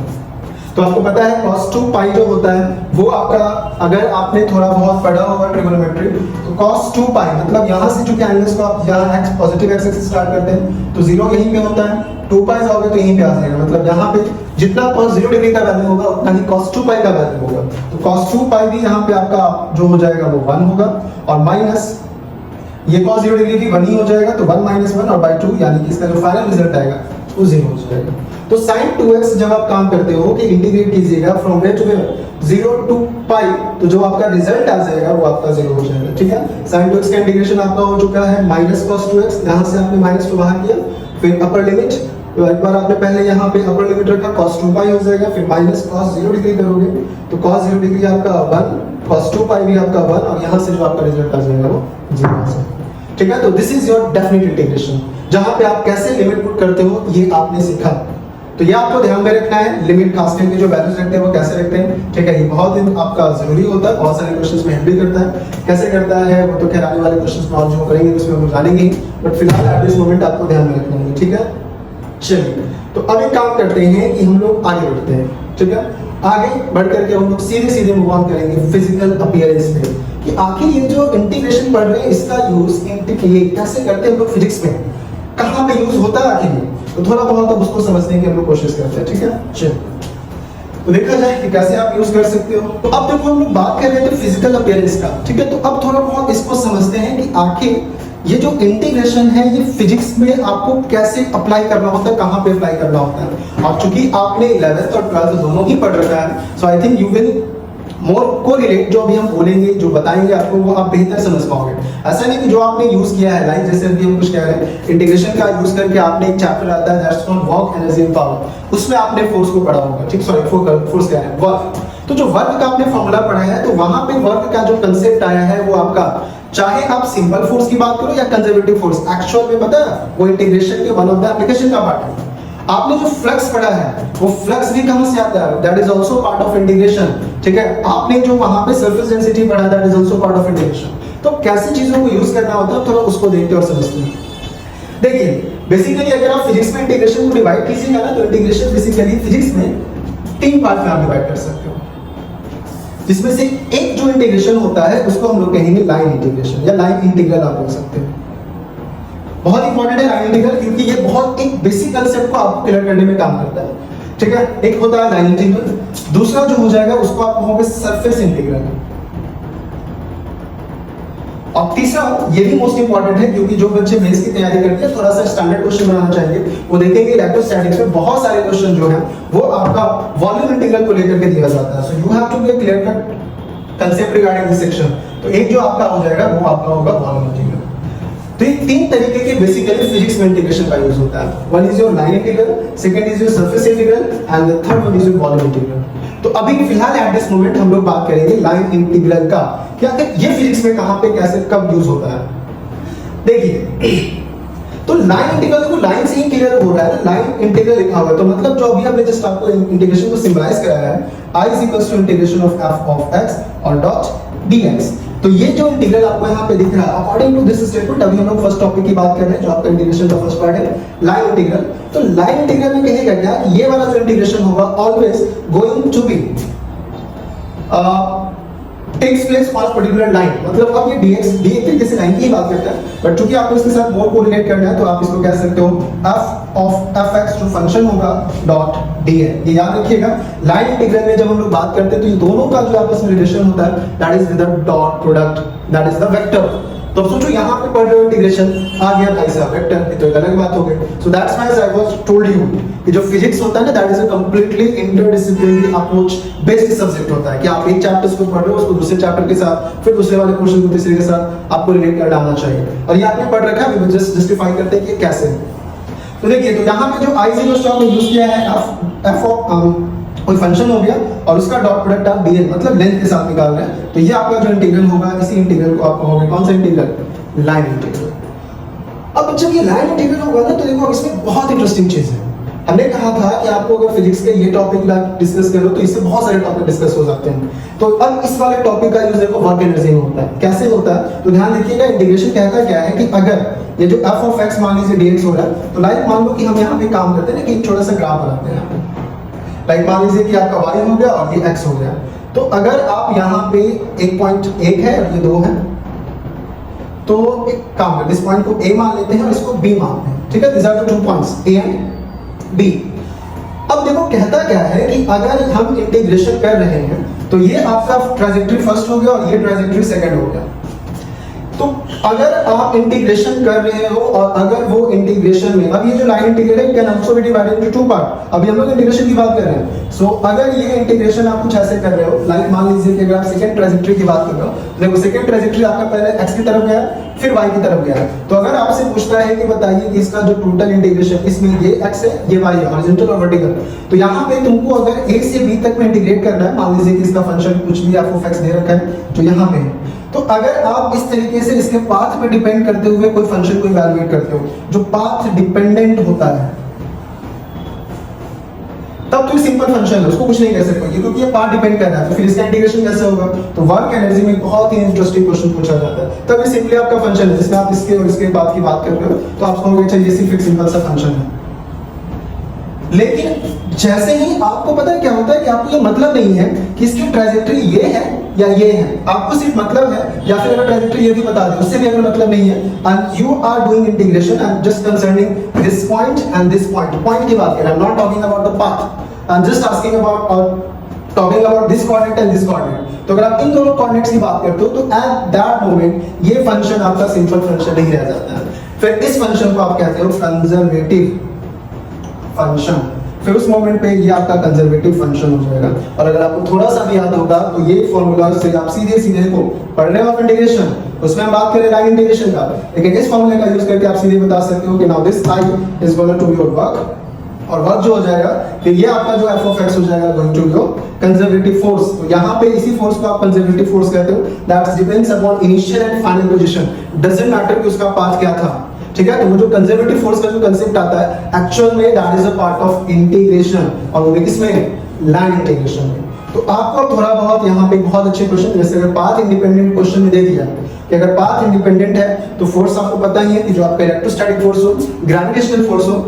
तो आपको पता है cos 2 पाई जो होता है वो आपका, अगर आपने थोड़ा बहुत पढ़ा होगा ट्रिगोनोमेट्री, तो cos 2 पाई मतलब यहाँ से चूंकि एंगल्स को आप यहाँ x पॉजिटिव एक्सिस से स्टार्ट करते हैं तो 0 यहीं पे होता है, 2 पाई जाओगे तो यहीं पे आ जाएगा। मतलब यहाँ पे जितना cos 0 डिग्री का वैल्यू होगा उतना ही cos 2 पाई का वैल्यू होगा। तो cos 2 पाई भी यहाँ पे आपका जो हो जाएगा वो 1 होगा, और माइनस ये cos 0 डिग्री भी 1 ही हो जाएगा, तो 1 माइनस 1 और बाय 2 यानी कि इसका जो फाइनल रिजल्ट आएगा वो 0 हो जाएगा। तो sin 2x जब आप काम करते हो कि इंटीग्रेट कीजिएगा from where to where 0 to pi, तो जो आपका रिजल्ट आ जाएगा वो आपका 0 हो जाएगा। ठीक है, sin 2x का इंटीग्रेशन आपका हो चुका है माइनस cos 2x, यहाँ से आपने माइनस को बाहर किया, फिर अपर लिमिट, तो एक बार आपने पहले यहाँ पे अपर लिमिट रखा cos 2 पाई हो जाएगा, फिर माइनस cos 0 डिग्री करोगे तो cos 0 डिग्री आपका 1, cos 2 पाई भी आपका 1, और यहाँ से जो आपका रिजल्ट आ जाएगा वो 0 आ जाएगा। ठीक है, तो this is your definite integration, जहां पे आप कैसे लिमिट पुट करते हो ये आपने सीखा। तो ये आपको ध्यान में रखना है, लिमिट खास करके जो वैल्यूज रखते हैं वो कैसे रखते हैं, ठीक है। ये बहुत ही आपका जरूरी होता है, बहुत सारे क्वेश्चंस में हेल्प भी करता है। कैसे करता है वो तो खैर आने वाले क्वेश्चंस में और जो करेंगे उसमें हम जानेंगे, बट फिलहाल एट दिस मोमेंट आपको ध्यान में रखना है, ठीक है। चलिए तो अब एक काम करते हैं कि हम लोग आगे बढ़ते हैं, ठीक है। आगे बढ़ करके हम लोग सीधे सीधे मूव ऑन करेंगे फिजिकल अपीयरेंस पे, कि आखिर ये जो इंटीग्रेशन पढ़ रहे हैं इसका यूज ये कैसे करते हैं हम लोग फिजिक्स में, कहाँ पे यूज होता है आखिर ये, तो थोड़ा बहुत अब उसको समझने की हम लोग कोशिश करते हैं, ठीक है। चलिए तो देखा जाए कि कैसे आप यूज कर सकते हो। तो अब देखो हम लोग बात कर रहे थे फिजिकल अपीयरेंस का, ठीक है। तो अब थोड़ा बहुत इसको समझते हैं कि आखिर ये जो इंटीग्रेशन है ये फिजिक्स में आपको कैसे अप्लाई करना होता है, कहाँ पे अप्लाई करना होता है। और चूंकि आपने 11th और 12th दोनों ही पढ़ रखा है, so I think you will more correlate, जो अभी हम बोलेंगे जो बताएंगे आपको वो आप बेहतर समझ पाओगे। ऐसा नहीं कि जो आपने यूज किया है लाइक जैसे अभी हम कुछ कह रहे हैं इंटीग्रेशन का यूज करके आपने एक चैप्टर आता है that's called work energy and power, उसमें आपने फोर्स को पढ़ा होगा, ठीक, सॉरी फोर्स कह रहे हैं वर्क। तो जो वर्क का आपने फॉर्मूला पढ़ा है तो वहां पे वर्क का जो कंसेप्ट आया है वो आपका, चाहे आप सिंपल फोर्स की बात करो या कंजर्वेटिव फोर्स, एक्चुअल में पता है वो इंटीग्रेशन के वन ऑफ द एप्लीकेशन का पार्ट है। आपने जो फ्लक्स पढ़ा है वो फ्लक्स भी कहां से आता है, that is also part of integration, ठीक है। आपने जो वहां पे सरफेस डेंसिटी पढ़ा that is also part of integration. तो कैसे चीजों को यूज करना होता है थोड़ा उसको देखते और समझते हैं। देखिए बेसिकली अगर आप फिजिक्स में इंटीग्रेशन को डिवाइड कीजिएगा ना, तो इंटीग्रेशन बेसिकली फिजिक्स में 3 पार्ट में आप डिवाइड कर सकते हो, जिसमें से एक जो इंटीग्रेशन होता है उसको हम लोग कहेंगे लाइन इंटीग्रेशन या लाइन इंटीग्रल आप बोल सकते हैं। बहुत इंपॉर्टेंट है लाइन इंटीग्रल, क्योंकि ये बहुत एक बेसिक कंसेप्ट को आपको क्लियर करने में काम करता है, ठीक है। एक होता है लाइन इंटीग्रल, दूसरा जो हो जाएगा उसको आप कहोगे सरफेस इंटीग्रल, और तीसरा ये भी मोस्ट इंपॉर्टेंट है क्योंकि जो बच्चे मेंस की तैयारी करते हैं थोड़ा सा स्टैंडर्ड क्वेश्चन बनाना चाहिए, वो देखेंगे इलेक्ट्रोस्टैटिक्स में बहुत सारे क्वेश्चन जो है वो आपका वॉल्यूम इंटीग्रल को लेकर के दिया जाता है। So you have to be clear cut concept regarding this section. तो एक जो आपका हो जाएगा वो आपका होगा वॉल्यूम इंटीग्रल। तो ये 3 तरीके के बेसिकली फिजिक्स में इंटीग्रेशन का यूज होता है। One is your line integral, second is your surface integral and the third one is your volume integral. तो अभी फिलहाल एट दिस मोमेंट हम लोग बात करेंगे लाइन इंटीग्रल का, क्या ये फिजिक्स में कहां पे कैसे कब यूज होता है। देखिए तो लाइन इंटीग्रल को लाइन से ही क्लियर हो रहा है, लाइन इंटीग्रल लिखा हुआ है, तो मतलब जो अभी हमने जस्ट आपको इंटीग्रेशन को सिंबलाइज कराया है, I = integration of f of x और डॉट dx। तो ये जो इंटीग्रल आपको यहाँ पे दिख रहा है अकॉर्डिंग टू दिस स्टेटमेंट, अभी हम लोग फर्स्ट टॉपिक की बात कर रहे हैं जो आपका इंटीग्रेशन का फर्स्ट पार्ट है लाइन इंटीग्रल। तो लाइन इंटीग्रल में कहेगा क्या, ये वाला जो इंटीग्रेशन होगा always going to be takes place on particular line, मतलब अब ये dx एक तरीके से लाइन की ही बात करता है, बट चूंकि आपको इसके साथ मोर कोरिलेट करना है तो आप इसको कह सकते हो f of fx जो फंक्शन होगा डॉट dn। ये याद रखिएगा लाइन इंटीग्रल में जब हम लोग बात करते हैं तो ये दोनों का जो आपस में रिलेशन होता है that is the dot product, that is the vector. तो सोचो यहाँ पे पढ़ रहे हो इंटीग्रेशन आ गया भाई साहब वेक्टर, ये तो एक अलग बात हो गई। सो that's why I was told you कि जो फिजिक्स होता है ना that is a completely interdisciplinary approach based subject होता है कि आप एक चैप्टर को पढ़ रहे हो उसको दूसरे चैप्टर के साथ फिर दूसरे वाले क्वेश्चन को तीसरे के साथ आपको रिलेट कर डालना चाहिए, और ये आपने पढ़ रखा है, अभी जस्ट जस्टिफाई करते हैं कि कैसे। तो देखिए तो यहाँ पे जो I0 स्टॉक में यूज किया है f of कोई फंक्शन हो गया और उसका डॉट प्रोडक्ट आप dn मतलब लेंथ के साथ निकाल रहे हैं, तो ये आपका जो इंटीग्रल होगा इसी इंटीग्रल को आप कहोगे कौन सा इंटीग्रल, लाइन इंटीग्रल। अब जब ये लाइन इंटीग्रल होगा ना तो देखो इसमें बहुत इंटरेस्टिंग चीज है। हमने कहा था कि आपको अगर फिजिक्स के ये टॉपिक डिस्कस करो तो इससे बहुत सारे टॉपिक डिस्कस हो जाते हैं। तो अब इस वाले टॉपिक का यूज देखो वर्क एनर्जी में होता है। कैसे होता है तो ध्यान रखिएगा, इंटीग्रेशन कहता क्या है कि अगर ये जो f of x मान लीजिए dx हो रहा है, तो लाइक मान लो कि हम यहाँ पे काम करते हैं ना कि एक छोटा सा ग्राफ बनाते हैं, लाइक मान लीजिए कि आपका y हो गया और ये x हो गया। तो अगर आप यहाँ पे 1.1 है और ये 2 है, तो एक काम करते हैं, इस पॉइंट को a मान लेते हैं और इसको b मानते हैं, ठीक है। This are the 2 points a and b। अब देखो कहता क्या है कि अगर हम इंटीग्रेशन कर रहे हैं तो ये आपका ट्रांजैक्टरी फर्स्ट हो गया और ये ट्रांजैक्टरी सेकंड हो गया। तो अगर आप इंटीग्रेशन कर रहे हो और अगर वो इंटीग्रेशन में, अब ये जो लाइन इंटीग्रल है can also be divided into 2 part, अभी हम लोग इंटीग्रेशन की बात कर रहे हैं। सो अगर ये इंटीग्रेशन आप कुछ ऐसे कर रहे हो, लाइक मान लीजिए कि अगर आप सेकंड ट्रांजैक्टरी की बात कर रहे हो, देखो सेकंड ट्रांजैक्टरी आपका पहले x की तरफ गया फिर y की तरफ गया, तो अगर आपसे पूछता है कि बताइए कि इसका जो टोटल इंटीग्रेशन, इसमें ये x है ये y है, हॉरिजॉन्टल और वर्टिकल, तो यहाँ पे तुमको अगर a से b तक में इंटीग्रेट करना है, मान लीजिए कि इसका फंक्शन कुछ भी f of x दे रखा है जो यहाँ पे है, तो अगर आप इस तरीके से इसके पाथ पे डिपेंड करते हुए कोई फंक्शन को इवैल्यूएट करते हो, जो पाथ डिपेंडेंट होता है तब तो सिंपल फंक्शन है, उसको कुछ नहीं कह सकते क्योंकि ये पार्ट डिपेंड कर रहा है, तो फिर इसका इंटीग्रेशन कैसे होगा। तो वर्क एनर्जी में बहुत ही इंटरेस्टिंग क्वेश्चन पूछा जाता है, तब ये सिंपली आपका फंक्शन है जिसमें आप इसके और इसके बाद की बात कर रहे हो, तो आप कहोगे अच्छा ये सिर्फ एक सिंपल सा फंक्शन है। लेकिन जैसे ही आपको पता है क्या होता है कि आपको ये मतलब नहीं है कि इसकी ट्रांजैक्टरी ये है या ये है, आपको सिर्फ मतलब है, या फिर अगर ट्रांजैक्टरी ये भी बता दे उससे भी अगर मतलब नहीं है, and you are doing integration and just concerning this point and this point, point की बात कर रहा हूं, not talking about the path, I am just asking about और talking about this coordinate and this coordinate. तो अगर आप इन दोनों कोऑर्डिनेट्स की बात करते हो तो एट दैट मोमेंट ये फंक्शन आपका सिंपल फंक्शन नहीं रह जाता है, फिर इस फंक्शन को आप कहते हो कंजर्वेटिव फंक्शन, फिर उस मोमेंट पे ये आपका कंजर्वेटिव फंक्शन हो जाएगा। और अगर आपको थोड़ा सा भी याद होगा तो ये फॉर्मूला से आप सीधे सीधे को पढ़ रहे हो आप इंटीग्रेशन, उसमें हम बात करें लाइन इंटीग्रेशन का, लेकिन इस फॉर्मूले का यूज करके आप सीधे बता सकते हो कि now this line is going to be your work, और वर्क जो हो जाएगा फिर ये आपका जो f of x हो जाएगा going to your conservative force. तो यहाँ पे इसी फोर्स को आप कंजर्वेटिव फोर्स कहते हो, that depends upon initial and final position, doesn't matter कि उसका पाथ क्या था, ठीक है। तो वो जो कंजर्वेटिव फोर्स का जो कांसेप्ट आता है एक्चुअल में that is a part of integration, और वो किसमें, लाइन इंटीग्रेशन में। तो आपको थोड़ा बहुत यहाँ पे बहुत अच्छे क्वेश्चन, जैसे अगर पाथ इंडिपेंडेंट क्वेश्चन में दे दिया कि अगर पाथ इंडिपेंडेंट है तो फोर्स आपको पता ही है कि जो आपका इलेक्ट्रोस्टैटिक फोर्स हो, ग्रेविटेशनल फोर्स हो,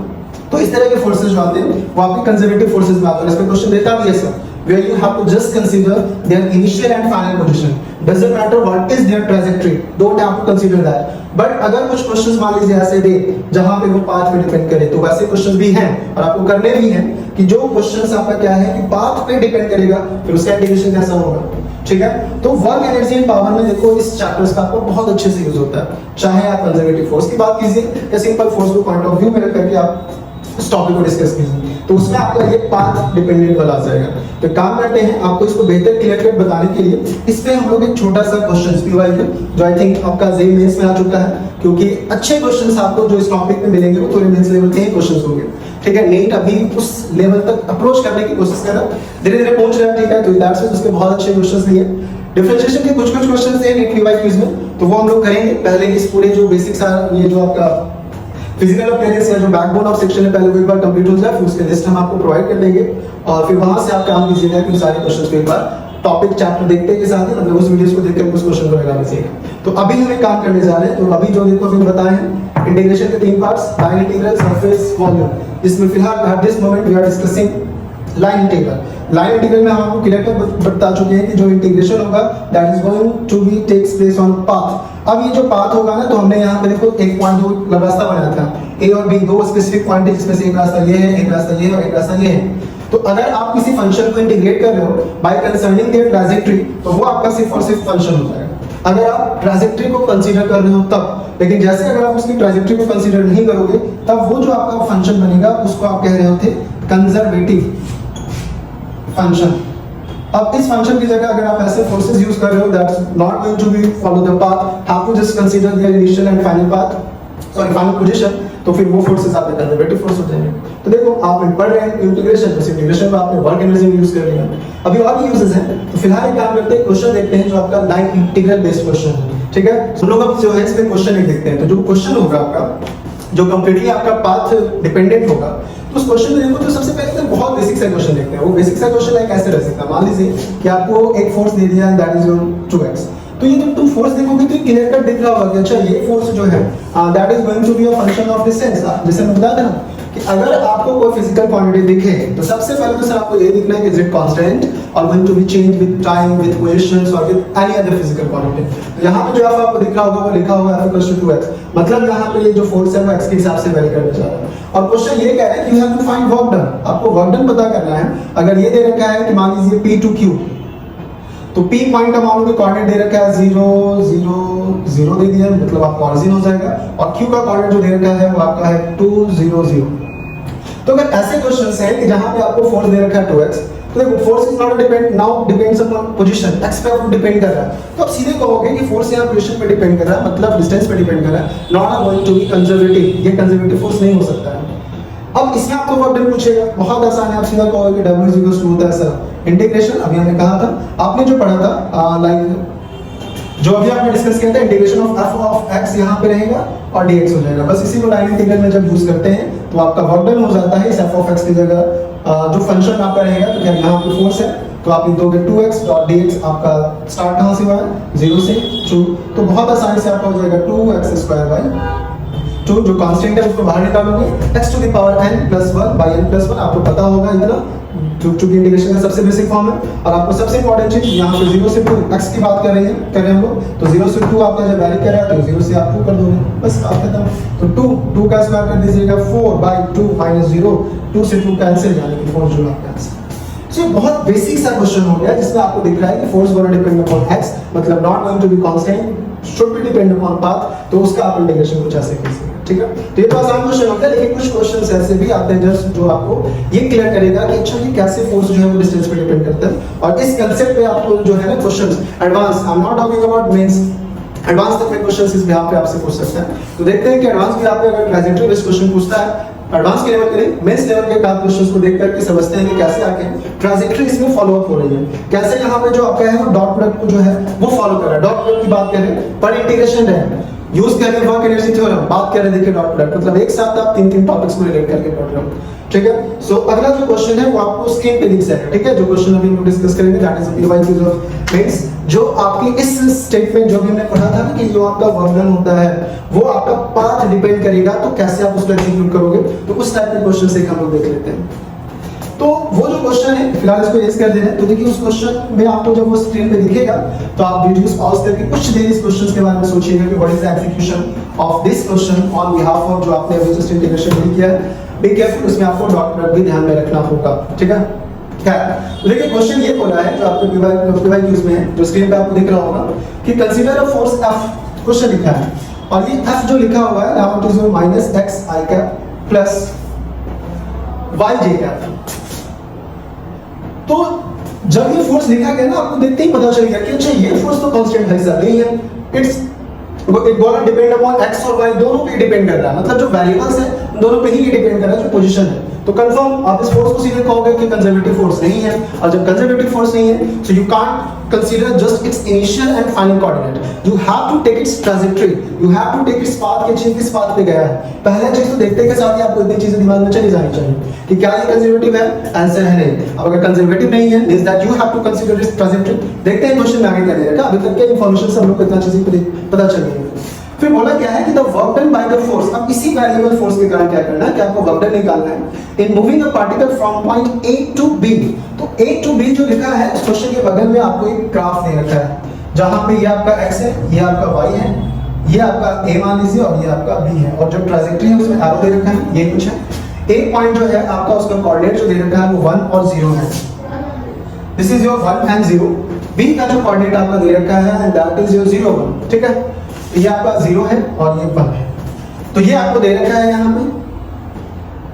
तो इस तरह के फोर्सेस जो आते हैं वो आपके कंजर्वेटिव फोर्सेस में आते हैं। इसमें क्वेश्चन देता भी है सब, where you have to just consider their initial and final position, doesn't matter what is their trajectory, don't have to consider that। But अगर कुछ क्वेश्चंस मान लीजिए ऐसे दे जहां पे वो पाथ पे डिपेंड करे, तो वैसे क्वेश्चंस भी हैं और आपको करने भी हैं कि जो क्वेश्चंस आपका क्या है कि पाथ पे डिपेंड करेगा, फिर उसका इंटीग्रेशन कैसा होगा, ठीक है। तो वर्क एनर्जी एंड पावर में देखो इस चैप्टर्स का आपको बहुत अच्छे से यूज होता है, चाहे आप कंजर्वेटिव फोर्स की बात कीजिए या सिंपल फोर्स को पॉइंट ऑफ व्यू में रख करके आप इस टॉपिक को डिस्कस कीजिए, तो उसमें आपका ये पाथ डिपेंडेंट वाला आ जाएगा। तो काम करते हैं आपको इसको बेहतर क्लियर कट बताने के लिए, इस पे हम लोग एक छोटा सा क्वेश्चंस भी वाइज जो आई थिंक आपका जेई मेंस में आ चुका है, क्योंकि अच्छे क्वेश्चंस आपको जो इस टॉपिक में मिलेंगे वो थोड़े मेंस लेवल के ही क्वेश्चंस होंगे, ठीक है। नीट अभी उस लेवल तक अप्रोच करने की कोशिश कर रहा है, धीरे-धीरे पहुंच रहा है, ठीक है। तो दैट्स व्हाई उसके बहुत अच्छे क्वेश्चंस दिए, डिफरेंशिएशन के कुछ क्वेश्चंस हैं नीट लीवाई क्विज में, तो वो हम लोग करेंगे। पहले इस पूरे जो बेसिक्स ये जो आपका फिजिकल अपीयरेंस या जो बैकबोन ऑफ सेक्शन है पहले वो एक बार कंप्लीट हो जाए, फिर उसके लिस्ट हम आपको प्रोवाइड कर देंगे, और फिर वहां से आप काम कीजिएगा कि सारे क्वेश्चंस को एक बार टॉपिक चैप्टर देखते के साथ ही, मतलब उस वीडियोस को देखकर उस क्वेश्चन को लगा लीजिएगा। तो अभी हम एक काम करने जा रहे हैं, तो अभी जो देखो अभी बताए हैं इंटीग्रेशन के तीन parts, line integral, surface, volume, जिसमें फिलहाल at this moment we are discussing line integral. Line integral में हम आपको क्लियर कट बता चुके हैं कि जो इंटीग्रेशन होगा that is going to be takes place on path. अब ये जो पाथ होगा ना, तो हमने यहाँ पे देखो एक पॉइंट दो रास्ता बनाया था, ए और बी, दो स्पेसिफिक पॉइंट है जिसमें से एक रास्ता ये है, एक रास्ता ये है और एक रास्ता ये है। तो अगर आप किसी फंक्शन को इंटीग्रेट कर रहे हो बाय कंसर्निंग देयर ट्रैजेक्टरी, तो वो आपका सिर्फ और सिर्फ फंक्शन हो जाएगा अगर आप ट्रैजेक्टरी को कंसीडर कर रहे हो तब। लेकिन जैसे अगर आप उसकी ट्रैजेक्टरी को कंसीडर नहीं करोगे, तब वो जो आपका फंक्शन बनेगा उसको आप कह रहे होते कंजर्वेटिव फंक्शन। अब इस फंक्शन की जगह अगर आप ऐसे फोर्सेस यूज कर रहे हो that's not going to be follow the path, have to just consider their initial and final path, sorry final position, तो फिर वो फोर्सेस आपके कंजर्वेटिव फोर्स हो जाएंगे। तो देखो आप पढ़ रहे हैं इंटीग्रेशन, तो इंटीग्रेशन में आपने वर्क एनर्जी यूज कर लिया, अभी और भी यूजेस हैं। तो फिलहाल एक काम करते हैं, क्वेश्चन देखते हैं जो आपका लाइन इंटीग्रल बेस्ड क्वेश्चन है, ठीक है। हम लोग अब जो है इसमें क्वेश्चन एक देखते हैं। तो जो क्वेश्चन होगा आपका जो कंप्लीटली आपका पाथ डिपेंडेंट होगा, तो उस क्वेश्चन में देखो तो सबसे पहले तो बहुत बेसिक सा क्वेश्चन देखते हैं। वो बेसिक सा क्वेश्चन है कैसे रह सकता है, मान लीजिए कि आपको एक फोर्स दे दिया दैट इज योर 2x, तो ये जब तुम फोर्स देखोगे तो क्लियर कट दिख रहा होगा कि अच्छा ये फोर्स जो है that is going to be a function of distance. जैसे मैं बताया था ना कि अगर आपको कोई फिजिकल क्वांटिटी दिखे तो सबसे पहले तो सर आपको ये दिखना है कि इज इट कांस्टेंट और going to be change with time, with positions और with any other physical quantity. तो यहाँ पे जो आपको दिख रहा होगा वो लिखा होगा f=2x, मतलब यहाँ पे ये जो फोर्स है वो x के हिसाब से वैरी करने जा रहा है। और क्वेश्चन ये कह रहा है कि you have to find work done, आपको वर्क डन पता करना है। अगर ये दे रखा है कि मान लीजिए p to q, तो p पॉइंट का मान लो कोऑर्डिनेट दे रखा है 0 0 0 दे दिया, मतलब आपका ऑरिजिन हो जाएगा, और q का कोऑर्डिनेट जो दे रखा है वो आपका है 2 0 0। तो अगर ऐसे क्वेश्चंस हैं कि जहां पे आपको फोर्स दे रखा है 2x, तो देखो force is not depend now depends upon position, x पे वो डिपेंड कर रहा है, तो आप सीधे कहोगे कि फोर्स यहां पोजीशन पे डिपेंड कर रहा है, मतलब डिस्टेंस पे डिपेंड कर रहा है, not going to be conservative, ये कंजर्वेटिव फोर्स नहीं हो सकता है। अब इसमें आपको वर्क डन पूछेगा, बहुत आसान है, आप सीधा कहोगे कि w इक्वल्स टू होता है सर इंटीग्रेशन, अभी हमने कहा था, आपने जो पढ़ा था लाइक जो अभी आपने डिस्कस किया था, integration of f of x यहां पे रहेगा और dx हो जाएगा। बस इसी को लाइन इंटीग्रल में जब यूज करते हैं तो आपका वर्क डन हो जाता है इस एफ ऑफ एक्स की जगह। जो फंक्शन आपका रहेगा, तो क्या यहाँ पे फोर्स है, तो आप दोगे 2x डॉट dx, आपका स्टार्ट कहाँ से हुआ है, 0 से 2, तो बहुत आसानी से आपका हो जाएगा 2x स्क्वायर बाई 2, जो कांस्टेंट है उसको बाहर निकालोगे, x to the power n plus 1 by n plus 1, आपको पता होगा इतना, चूंकि इंटीग्रेशन का सबसे बेसिक फॉर्म है। और आपको सबसे इंपॉर्टेंट चीज यहाँ पे 0 से 2 x की बात कर रहे हैं हम लोग, तो 0 से 2 आपका जब वैल्यू कर रहा है तो 0 से आप 2 कर दोगे, बस बात खत्म। तो 2 का स्क्वायर कर दीजिएगा 4 बाई 2 माइनस 0, 2 से 2 कैंसिल, यानी कि 4 जूल आपका आंसर। तो बहुत बेसिक सा क्वेश्चन हो गया जिसमें आपको दिख रहा है कि force gonna depend upon x, मतलब not going to be constant, should be depend upon path, तो उसका आप इंटीग्रेशन कुछ ऐसे कीजिए, ठीक है। तो ये तो आसान क्वेश्चन होता है, लेकिन कुछ क्वेश्चंस ऐसे भी आते हैं जस्ट जो आपको ये क्लियर करेगा कि अच्छा ये कैसे फोर्स जो है वो डिस्टेंस पे डिपेंड करता है। और इस कांसेप्ट पे आपको जो है ना questions advance, I am not talking about mains, advance तक में क्वेश्चंस इस बिहाफ पे आपसे पूछ सकते हैं। तो देखते हैं कि एडवांस भी आपको अगर ट्रांजिटिव बेस्ड क्वेश्चन पूछता है, एडवांस के लेवल के लिए मेंस लेवल के काफी क्वेश्चंस को देख करके समझते हैं कि कैसे आके ट्रांजिटरी इसमें फॉलो अप हो रही है, कैसे यहाँ पे जो आपका है वो डॉट प्रोडक्ट को जो है वो फॉलो कर रहा है। डॉट प्रोडक्ट की बात करें, पर इंटीग्रेशन है, यूज कर रहे हैं वर्क एनर्जी थ्योरम, बात कर रहे हैं देखिए डॉट प्रोडक्ट, मतलब एक साथ आप तीन टॉपिक्स को रिलेट करके पढ़ रहे हो, ठीक है। सो अगला जो क्वेश्चन है वो आपको स्क्रीन पे दिख जाएगा, ठीक है। जो क्वेश्चन अभी हम डिस्कस करेंगे that is PY use of mains, जो आपकी इस स्टेटमेंट जो भी हमने पढ़ा था कि जो आपका वर्क डन होता है वो आपका पाथ डिपेंड करेगा, तो कैसे आप उसको एग्जीक्यूट करोगे, तो उस टाइप के क्वेश्चन से हम लोग देख लेते हैं। तो वो जो क्वेश्चन है फिलहाल इसको रेज कर दे रहे हैं, तो देखिए उस क्वेश्चन में आपको जब वो स्क्रीन पे दिखेगा तो आप वीडियो पॉज करके कुछ देर इस क्वेश्चन के बारे में सोचिएगा कि what is the execution of this question on behalf of जो आपने अभी जस्ट इंटीग्रेशन नहीं किया है। बी केयरफुल, उसमें आपको डॉट प्रोडक्ट भी ध्यान में रखना होगा, ठीक है। क्या तो देखिए क्वेश्चन ये बोला है जो आपके पीवाई क्यूज में है, जो स्क्रीन पे आपको दिख रहा होगा कि consider a force F, question लिखा है और ये F जो लिखा हुआ है now it is minus x i cap plus y j cap. तो जब ये फोर्स लिखा गया ना आपको देखते ही पता चल गया कि अच्छा ये फोर्स तो कांस्टेंट है, ऐसा नहीं है, it gonna depend upon x और y, दोनों पे डिपेंड कर रहा है, मतलब जो वेरिएबल्स है दोनों पे ही ये डिपेंड कर रहा है जो पोजीशन है। तो कंफर्म आप इस फोर्स को सीधे कहोगे कि कंजर्वेटिव फोर्स नहीं है, और जब कंजर्वेटिव फोर्स नहीं है so you can't consider just its initial and final coordinate, you have to take its trajectory, you have to take its path के चीज किस पाथ पे गया है। पहला चीज तो देखते के साथ ही आपको इतनी चीजें दिमाग में चली जानी चाहिए कि क्या ये कंजर्वेटिव है, आंसर है नहीं। अब अगर कंजर्वेटिव नहीं है means that you have to consider its trajectory. देखते हैं क्वेश्चन में आगे क्या देगा, अभी तक के इंफॉर्मेशन से हम लोग को इतना चीजें पता चल गई है। फिर बोला क्या है कि the work done by the force, अब इसी वेरिएबल फोर्स के कारण क्या करना है कि आपको वर्क डन निकालना है in moving a particle from point A to B। तो A टू B जो लिखा है इस क्वेश्चन के बगल में आपको एक ग्राफ दे रखा है जहां पे ये आपका x है, ये आपका y है, ये आपका A मान लीजिए और ये आपका B है, और जो ट्रैजेक्टरी है उसमें एरो दे रखा है, ये कुछ है। A पॉइंट जो है आपका उसका कोऑर्डिनेट जो दे रखा है वो 1 और 0 है, this is your 1 and 0। B का जो कोऑर्डिनेट आपका दे रखा है एंड दैट इज योर 0 1, ठीक है। ये आपका 0 है और ये 1 है, तो ये आपको दे रखा है यहाँ पे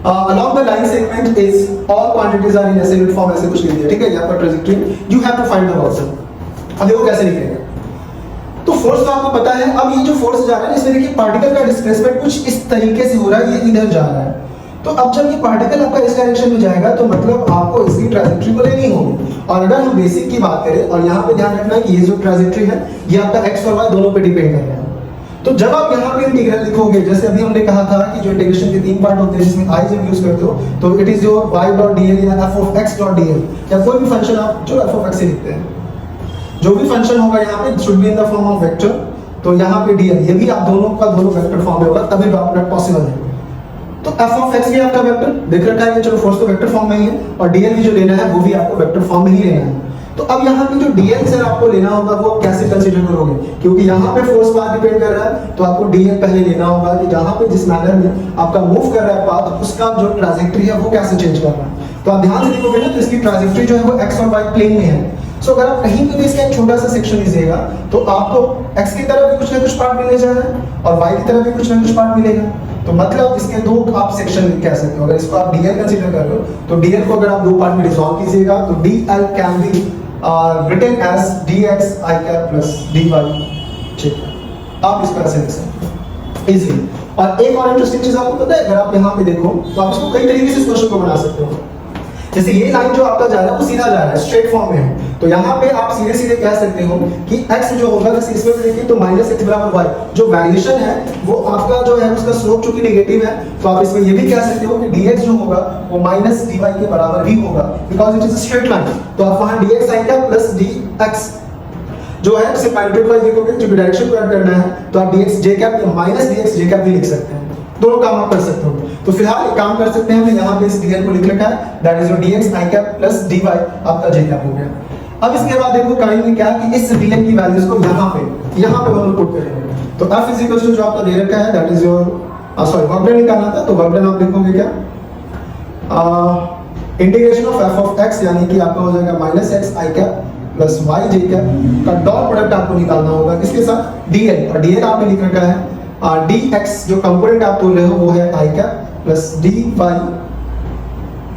along the line segment is all quantities are in absolute form, ऐसे कुछ लिख दिया, ठीक है। ये आपका trajectory, you have to find the work। अब देखो कैसे लिखेंगे, तो फोर्स तो आपको पता है। अब ये जो फोर्स जा रहा है इसमें देखिए पार्टिकल का डिस्प्लेसमेंट कुछ इस तरीके से हो रहा है, ये इधर जा रहा है। तो अब जब ये पार्टिकल आपका इस डायरेक्शन में जाएगा तो मतलब आपको इसकी ट्रैजेक्टरी को लेनी होगी। और अगर हम बेसिक की बात करें, और यहाँ पे ध्यान रखना है कि ये जो ट्रैजेक्टरी है ये आपका x और y दोनों पे डिपेंड कर रहा है। तो जब आप यहाँ पे इंटीग्रल लिखोगे, जैसे अभी हमने कहा था कि जो इंटीग्रेशन के 3 पार्ट होते हैं जिसमें i जब यूज करते हो तो इट इज योर y.dl या f(x.dl) या कोई भी फंक्शन आप जो f(x) से लिखते हैं, जो भी फंक्शन होगा यहाँ पे should be in the form of vector. तो यहाँ पे dl ये भी आप दोनों का दोनों वेक्टर फॉर्म में होगा, तभी डॉट प्रोडक्ट पॉसिबल है। तो f(x) भी आपका वेक्टर देख रखा है, चलो फोर्स तो वेक्टर फॉर्म में ही है, और dl भी जो लेना है वो भी आपको वेक्टर फॉर्म में ही लेना है। तो अब यहाँ पे जो dl सर आपको लेना होगा वो कैसे कंसीडर करोगे, क्योंकि यहाँ पे फोर्स पाथ डिपेंड कर रहा है, तो आपको dl पहले लेना होगा कि जहाँ पे जिस मैनर में आपका मूव कर रहा है पाथ उसका जो ट्रैजेक्टरी है वो कैसे चेंज कर रहा है। तो आप ध्यान से देखोगे ना तो इसकी ट्रैजेक्टरी जो है वो x और y प्लेन में है। सो अगर आप कहीं पे भी इसका एक छोटा सा सेक्शन लीजिएगा तो आपको x की तरफ भी कुछ ना कुछ पार्ट मिलने जा रहा है और y की तरफ भी कुछ ना कुछ पार्ट मिलेगा। तो मतलब इसके दो आप सेक्शन कह सकते हो। अगर इसको आप dl कंसीडर कर लो तो dl को अगर आप दो पार्ट में डिसॉल्व कीजिएगा तो dl can be written as dx I cap plus dy, ठीक है। आप इसको ऐसे लिख सकते हो इजीली। और एक और इंटरेस्टिंग चीज आपको पता है, अगर आप यहाँ पे देखो तो आप इसको कई तरीके से इस क्वेश्चन को बना सकते हो। जैसे ये लाइन जो आपका जा रहा है वो सीधा जा रहा है, स्ट्रेट फॉर्म में है, तो यहाँ पे आप सीधे सीधे कह सकते हो कि x जो होगा, जैसे इसमें भी देखिए तो -x बराबर y, जो वेरिएशन है वो आपका जो है उसका स्लोप चूंकि नेगेटिव है, तो आप इसमें ये भी कह सकते हो कि dx जो होगा वो -dy के बराबर भी होगा, because it is a straight line. तो आप वहां dx आएगा प्लस dx जो है उसे मैग्नीट्यूड वाइज लिखोगे, जो डायरेक्शन को ऐड करना है, तो आप dx j कैप या -dx j कैप भी लिख सकते हैं, दोनों काम आप कर सकते हो। तो फिलहाल एक काम कर सकते हैं, हमने यहाँ पे इस dl को लिख रखा है, that is your dx i cap plus dy आपका j कैप हो गया। अब इसके बाद देखो करेंगे क्या कि इस dl की वैल्यूज को यहाँ पे हम पुट करेंगे। तो f इज इक्वल टू जो आपका दे रखा है that is your sorry work done निकालना था, तो वर्क डन आप लिखोगे क्या, integration of f of x यानी कि आपका हो जाएगा -x i cap plus y j cap का डॉट प्रोडक्ट आपको निकालना होगा किसके साथ, dl, और dl आपने लिख रखा है dx जो कंपोनेंट आप बोल रहे हो वो है i cap plus dy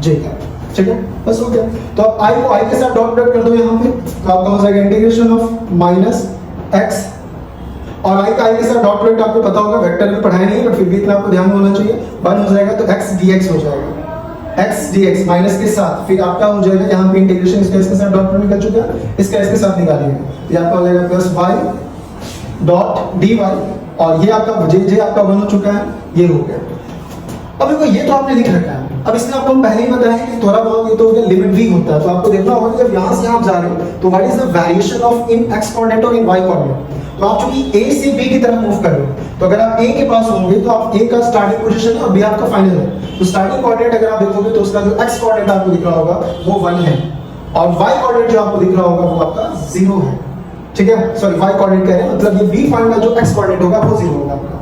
j cap, ठीक है, बस हो गया। तो अब i को i के साथ डॉट प्रोडक्ट कर दो यहाँ पे, तो आपका हो जाएगा इंटीग्रेशन ऑफ -x, और i का i के साथ डॉट प्रोडक्ट आपको पता होगा, वेक्टर में पढ़ाया नहीं है बट फिर भी इतना आपको ध्यान में होना चाहिए, 1 हो जाएगा तो x dx हो जाएगा, x dx माइनस के साथ फिर आपका हो जाएगा यहाँ पे इंटीग्रेशन इसका इसके साथ डॉट प्रोडक्ट निकल चुका है, इसका इसके साथ निकालिएगा, ये आपका हो जाएगा प्लस y डॉट dy, और ये आपका j आपका 1 हो चुका है, ये हो गया। अब देखो ये तो आपने लिख रखा है, अब इसमें आपको हम पहले ही बताया कि थोड़ा बहुत ये तो हो गया, लिमिट भी होता है, तो आपको देखना होगा कि जब यहाँ से आप जा रहे हो तो what is the variation of in x coordinate और इन y कोऑर्डिनेट। तो आप चूंकि a से b की तरफ मूव कर रहे हो, तो अगर आप a के पास होंगे तो आप a का स्टार्टिंग पोजीशन है और b आपका फाइनल है, तो स्टार्टिंग कोऑर्डिनेट अगर आप देखोगे तो उसका जो x कोऑर्डिनेट आपको दिख रहा होगा वो 1 है, और y कोऑर्डिनेट जो आपको दिख रहा होगा वो आपका 0 है, ठीक है, सॉरी y कोऑर्डिनेट कह रहे हैं, मतलब ये b पॉइंट का जो x कोऑर्डिनेट होगा वो 0 होगा आपका।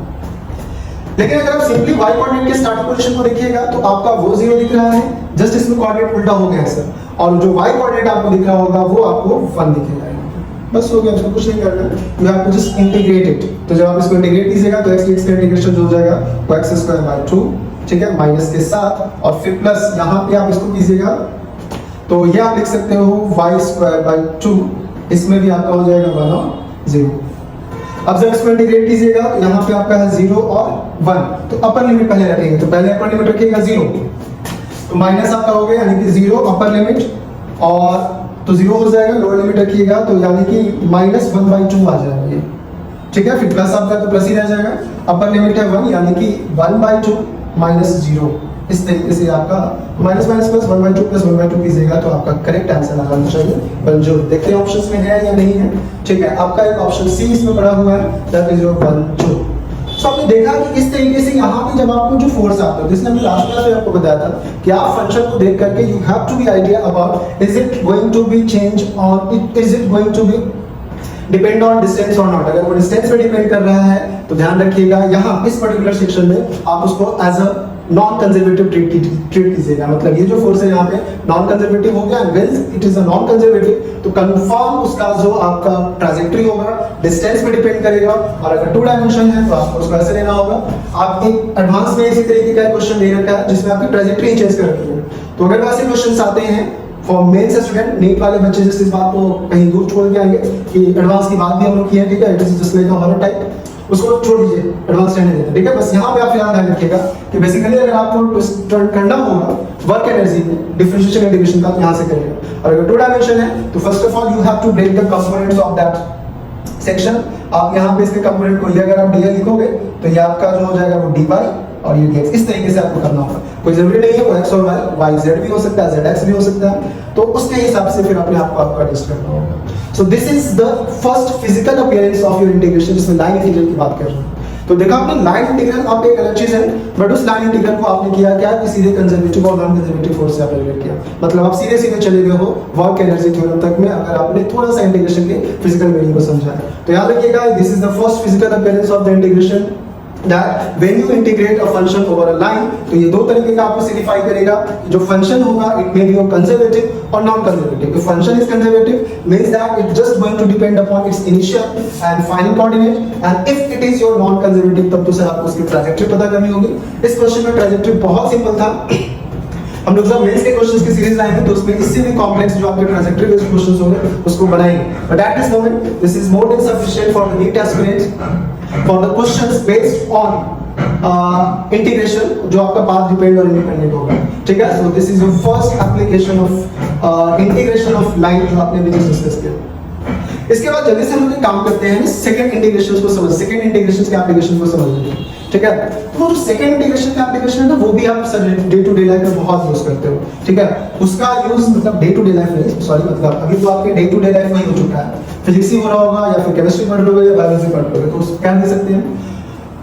लेकिन अगर आप सिंपली y कोऑर्डिनेट के स्टार्टिंग पोजीशन को देखिएगा तो आपका वो 0 दिख रहा है, जस्ट इसमें कोऑर्डिनेट उल्टा हो गया है सर, और जो y कोऑर्डिनेट आपको दिख रहा होगा वो आपको 1 दिखेगा, बस हो गया, इसको कुछ नहीं करना है, you have to just integrate it. तो जब आप इसको इंटीग्रेट कीजिएगा तो x dx का इंटीग्रेशन जो हो जाएगा वो x² 2, ठीक है, माइनस के साथ और फिर प्लस यहाँ पे आप इसको कीजिएगा तो ये आप लिख सकते हो y² 2, इसमें भी आपका हो जाएगा 1 और 0। अब जब इसको इंटीग्रेट कीजिएगा तो यहाँ पे आपका है 0 और 1, तो अपर लिमिट पहले रखेंगे, तो पहले अपर लिमिट रखिएगा 0, तो माइनस आपका हो गया यानी कि 0 अपर लिमिट, और तो 0 हो जाएगा, लोअर लिमिट रखिएगा तो यानी कि -1/2 आ जाएगा ये, ठीक है, फिर प्लस आपका तो प्लस ही रह जाएगा, अपर लिमिट है 1 यानी कि 1/2 -0, इस तरीके से आपका माइनस माइनस प्लस 1/2 प्लस 1/2 कीजिएगा तो आपका करेक्ट आंसर आना चाहिए। पर जो देखते हैं ऑप्शंस में है या नहीं है, ठीक है, आपका एक ऑप्शन सी इसमें पड़ा हुआ है, दैट इज योर 1 2। सो आपने देखा कि इस तरीके से यहाँ पे जब आपको जो फोर्स आता है, जिसने हमने लास्ट क्लास में आपको बताया था कि आप फंक्शन को देख करके you have to be idea about is it going to be change और is it going to be depend on distance और नॉट। अगर वो डिस्टेंस पे डिपेंड कर रहा है तो ध्यान रखिएगा यहाँ इस पर्टिकुलर सेक्शन में आप उसको as a non conservative treat कीजिएगा, मतलब ये जो फोर्स है यहाँ पे नॉन कंजर्वेटिव हो गया, when it is a non conservative तो कंफर्म उसका जो आपका ट्रैजेक्टरी होगा डिस्टेंस पे डिपेंड करेगा, और अगर 2 डायमेंशन है तो आपको उसको ऐसे लेना होगा। आप एक एडवांस में इसी तरीके का क्वेश्चन दे रखा है जिसमें आपकी ट्रैजेक्टरी चेंज कर रखी है, तो अगर वैसे क्वेश्चंस आते हैं फॉर मेंस स्टूडेंट, नीट वाले बच्चे जिस इस बात को कहीं दूर छोड़ के आएंगे कि एडवांस की बात भी हम लोग की है, ठीक है, it is just like a horror type, उसको छोड़ दीजिए, एडवांस रहने देते, ठीक है। बस यहाँ पे आप फिलहाल ध्यान रखिएगा कि बेसिकली अगर आपको करना होगा वर्क एनर्जी में डिफरेंशिएशन इंटीग्रेशन का, यहाँ से करिएगा, और अगर 2 डायमेंशन है तो first of all you have to break the components of that section. आप यहाँ पे इसके कंपोनेंट को ये अगर आप dl लिखोगे तो ये आपका जो हो जाएगा वो dy और ये dx, इस तरीके से आपको करना होगा। कोई जरूरी नहीं है वो x और y z भी हो सकता है, zx भी हो सकता है, तो उसके हिसाब से फिर अपने आप को आपको एडजस्ट करना होगा। सो this is the first physical appearance of your integration, जिसमें लाइन इंटीग्रल की बात कर रहे हैं। तो देखा आपने लाइन इंटीग्रल आपका एक अलग चीज है, बट उस लाइन इंटीग्रल को आपने किया क्या कि सीधे कंजर्वेटिव और नॉन कंजर्वेटिव फोर्स से आप रिलेट किया, मतलब आप सीधे सीधे चले गए हो वर्क एनर्जी थ्योरम तक में, अगर आपने थोड़ा सा इंटीग्रेशन के फिजिकल मीनिंग को समझा है। तो याद रखिएगा this is the first physical appearance of the integration, that when you integrate a function over a line, तो ये 2 तरीके का आपको सिग्निफाई करेगा। जो फंक्शन होगा इट मे बी कंजर्वेटिव और non conservative. If function is conservative means that it's just going to depend upon its initial and final coordinate, and if it is your non conservative तब तो sir आपको उसकी trajectory पता करनी होगी। इस question में ट्रैजेक्टरी बहुत सिंपल था, हम लोग जब मेंस के क्वेश्चंस की सीरीज लाएंगे तो उसमें इससे भी कॉम्प्लेक्स जो आपके ट्रैजेक्टरी बेस्ड क्वेश्चंस होंगे उसको बनाएंगे, but at this moment this is more than sufficient for the NEET aspirants for the questions based on integration, जो आपका पाथ डिपेंड और इंडिपेंडेंट होगा। ठीक है। So this is your first application of integration of line जो आपने अभी discuss किया। इसके बाद जल्दी से हम लोग काम करते हैं सेकंड इंटीग्रेशन को समझ, सेकंड इंटीग्रेशन के एप्लीकेशन को समझने की, ठीक है। तो वो जो सेकंड इंटीग्रेशन का एप्लीकेशन है ना, वो भी आप डे टू डे लाइफ में बहुत यूज करते हो, ठीक है। उसका यूज मतलब डे टू डे लाइफ में, सॉरी मतलब अभी तो आपके डे टू डे लाइफ में ही हो चुका है, फिजिक्स ही हो रहा होगा या फिर केमिस्ट्री पढ़ लोगे या बायोलॉजी पढ़ लोगे, तो क्या दे सकते हैं।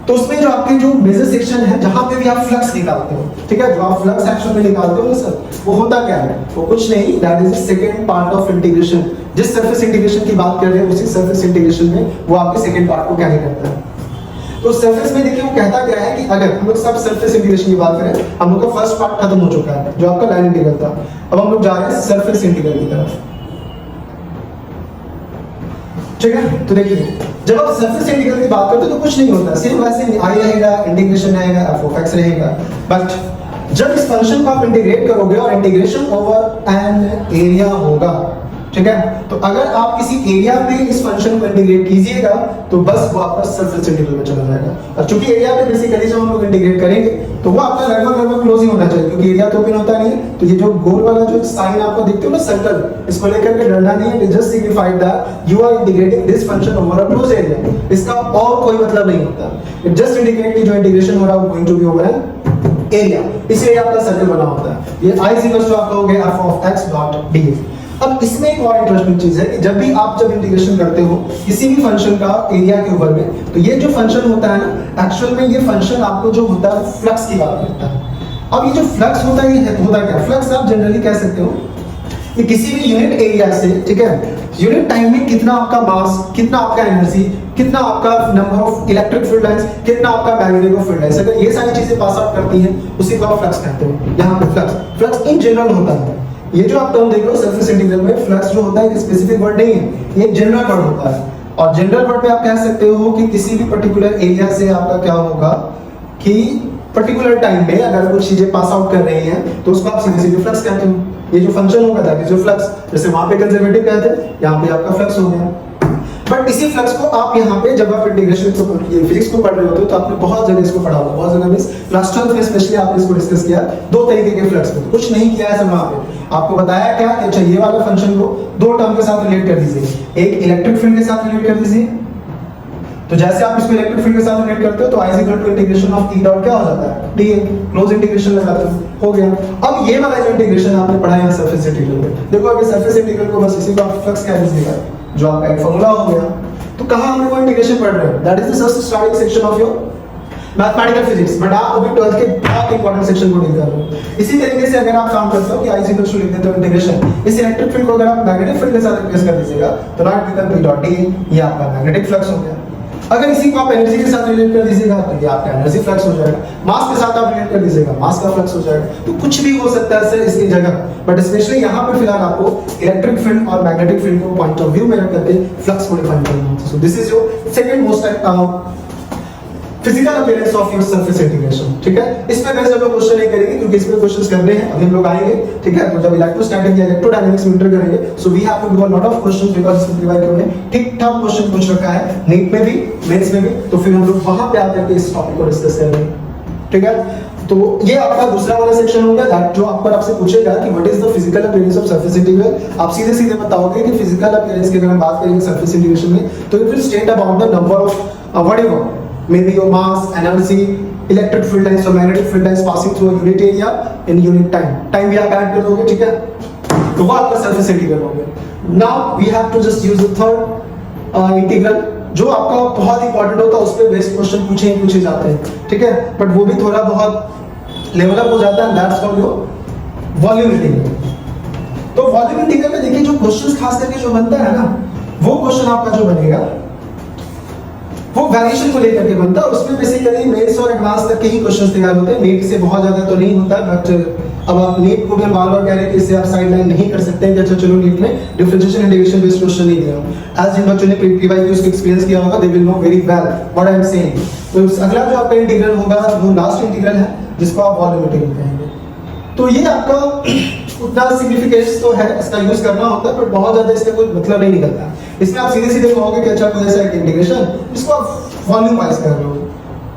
तो उसमें जो आपके जो मेजर सेक्शन है जहां पे भी आप फ्लक्स निकालते हो, ठीक है, जो आप फ्लक्स एक्शन में निकालते हो ना सर, वो होता क्या है, वो कुछ नहीं, that is the second part of integration. जिस सरफेस इंटीग्रेशन की बात कर रहे हैं उसी सरफेस इंटीग्रेशन में वो आपके सेकंड पार्ट को कैरी करता है। तो सरफेस में देखिए वो कहता क्या है कि अगर हम लोग सब सरफेस इंटीग्रेशन की बात करें, हम लोग का फर्स्ट पार्ट खत्म हो चुका है जो आपका लाइन इंटीग्रल था, अब हम लोग जा रहे हैं सरफेस इंटीग्रल की तरफ, ठीक है। तो देखिए जब आप सरफेस इंटीग्रल की बात करते हो तो कुछ नहीं होता, सिर्फ वैसे नहीं आई रहेगा, इंटीग्रेशन रहेगा, एफ ऑफ एक्स रहेगा, बट जब इस फंक्शन को आप इंटीग्रेट करोगे और इंटीग्रेशन ओवर एन एरिया होगा, ठीक है, तो अगर आप किसी एरिया में इस फंक्शन को इंटीग्रेट कीजिएगा तो बस वो आपका सरफेस इंटीग्रल में चला जाएगा। और चूंकि एरिया में बेसिकली जब हम लोग इंटीग्रेट करेंगे तो वो आपका लगभग क्लोज ही होना चाहिए, क्योंकि एरिया तो ओपन होता नहीं है। तो ये जो गोल वाला जो साइन आपको दिखते हो ना सर्कल, इसको लेकर के डरना नहीं है, it just signified that you are integrating this function over a close area. इसका और कोई मतलब नहीं होता, इट जस्ट इंडिकेट कि जो इंटीग्रेशन हो रहा है वो going to be over an area, इसलिए आपका सर्कल बना होता है। ये i इक्वल्स टू आप कहोगे f of x dot df। अब इसमें एक और इंटरेस्टिंग चीज है कि जब भी आप जब इंटीग्रेशन करते हो किसी भी फंक्शन का एरिया के ऊपर में, तो ये जो फंक्शन होता है ना, एक्चुअल में ये फंक्शन आपको जो होता है फ्लक्स की बात करता है। अब ये जो फ्लक्स होता है ये होता क्या, फ्लक्स आप जनरली कह सकते हो कि किसी भी यूनिट एरिया से, ठीक है, यूनिट टाइम में कितना आपका मास, कितना आपका एनर्जी, कितना आपका number of electric field lines, कितना आपका मैग्नेटिक फील्ड लाइंस, अगर ये सारी चीजें पास आउट करती हैं उसी को आप फ्लक्स कहते हो। यहाँ पे फ्लक्स इन जनरल होता है। ये जो आप टर्म देख रहे हो सरफेस इंटीग्रल में, फ्लक्स जो होता है एक स्पेसिफिक वर्ड नहीं है, ये एक जनरल वर्ड होता है। और जनरल वर्ड में आप कह सकते हो कि किसी भी पर्टिकुलर एरिया से आपका क्या होगा कि पर्टिकुलर टाइम में अगर कुछ चीजें पास आउट कर रही हैं तो उसको आप सीधे सीधे फ्लक्स कहते हो। ये जो फंक्शन होगा दैट इज जो फ्लक्स, जैसे वहां पे कंजर्वेटिव कहते हैं, यहाँ पे आपका फ्लक्स हो गया। बट इसी फ्लक्स को आप यहाँ पे जब आप इंटीग्रेशन को फिजिक्स को पढ़ रहे होते हो तो आपने बहुत जगह इसको पढ़ा होगा, बहुत जगह में क्लास 12 में स्पेशली आपने इसको डिस्कस किया दो तरीके के फ्लक्स को। कुछ नहीं किया है सब वहां पे, आपको बताया क्या कि अच्छा ये वाला फंक्शन को दो टर्म के साथ रिलेट कर दीजिए, एक इलेक्ट्रिक फील्ड के साथ रिलेट कर दीजिए। तो जैसे आप इसको इलेक्ट्रिक फील्ड के साथ रिलेट करते हो तो i equal to integration of e dot क्या हो जाता है, dA, क्लोज इंटीग्रेशन लगाते हो, हो गया। अब ये वाला जो इंटीग्रेशन आपने पढ़ा है सरफेस इंटीग्रल में, देखो अगर सरफेस इंटीग्रल को बस इसी को आप फ्लक्स कह दीजिएगा, जो आपका एक फार्मूला हो गया। तो कहां हम लोग इंटीग्रेशन पढ़ रहे हैं, that is the first starting section of your mathematical physics, but आप अभी 12th के बहुत इंपॉर्टेंट सेक्शन को डील कर रहे हो। इसी तरीके से अगर आप काम करते हो कि i इक्वल टू लिख देते हो इंटीग्रेशन, इस इलेक्ट्रिक फील्ड को अगर आप मैग्नेटिक फील्ड के साथ रिप्लेस कर दीजिएगा तो not become p dot d, ये आपका मैग्नेटिक फ्लक्स हो गया। अगर इसी को आप एनर्जी के साथ रिलेट कर दीजिएगा तो ये आपका एनर्जी फ्लक्स हो जाएगा। मास के साथ आप रिलेट कर दीजिएगा, मास का फ्लक्स हो जाएगा। तो कुछ भी हो सकता है सर इसकी जगह, बट स्पेशली यहाँ पे फिलहाल आपको इलेक्ट्रिक फील्ड और मैग्नेटिक फील्ड को पॉइंट ऑफ व्यू में रख करके फ्लक्स को डिफाइन करना है। So this is your second most physical appearance of your surface integration, ठीक है। इसमें वैसे हम लोग क्वेश्चन नहीं करेंगे क्योंकि इसमें क्वेश्चंस करने हैं, अभी हम लोग आएंगे, ठीक है। तो जब इलेक्ट्रोस्टैटिक या इलेक्ट्रोडायनामिक्स में इंटर करेंगे, so we have to do a lot of questions because इसमें प्रीवियस में ठीक ठाक क्वेश्चन पूछ रखा है, नीट में भी, मेंस में भी, तो फिर हम लोग वहां पे आकर के इस टॉपिक को डिस्कस करेंगे, ठीक है। तो ये आपका दूसरा वाला सेक्शन होगा दैट जो आपसे पूछेगा कि what is the physical appearance of surface integral. आप सीधे सीधे बताओगे कि फिजिकल अपीयरेंस की अगर हम बात करेंगे सरफेस इंटीग्रेशन में तो it will state about the number of whatever maybe your mass, energy, electric field lines or magnetic field lines passing through a unit area in unit time. Time भी आप add कर दोगे, ठीक है। तो वो आपका सरफेस इंटीग्रल हो गया। Now we have to just use the third integral जो आपका बहुत इंपॉर्टेंट होता है, उस पे बेस्ड क्वेश्चन पूछे जाते हैं, ठीक है। बट वो भी थोड़ा बहुत लेवल अप हो जाता है, that's called your volume integral. तो वॉल्यूम इंटीग्रल में देखिए जो क्वेश्चन खास करके जो बनता है ना, वो क्वेश्चन आपका जो बनेगा वो वेरिएशन को लेकर के बनता है। उसमें बेसिकली मेंस और एडवांस तक के ही क्वेश्चंस तैयार होते हैं, नीट से बहुत ज्यादा तो नहीं होता। बट अब आप नीट को भी बार-बार कह रहे हैं कि इससे आप साइडलाइन नहीं कर सकते हैं कि अच्छा चलो नीट में डिफरेंशिएशन इंटीग्रेशन बेस्ड क्वेश्चन नहीं दिया। एज जिन बच्चों ने पीवाईक्यूज को एक्सपीरियंस किया होगा, they will know very well what I am saying. तो अगला जो आपका इंटीग्रल होगा वो लास्ट इंटीग्रल है जिसको आप वॉल्यूम इंटीग्रल कहेंगे। तो ये आपका उतना सिग्निफिकेंस तो है, इसका यूज करना होता है, बट बहुत ज्यादा इसका कोई मतलब नहीं निकलता। इसमें आप सीधे सीधे कहोगे कि अच्छा कोई ऐसा एक इंटीग्रेशन जिसको आप वॉल्यूम वाइज कर रहे हो,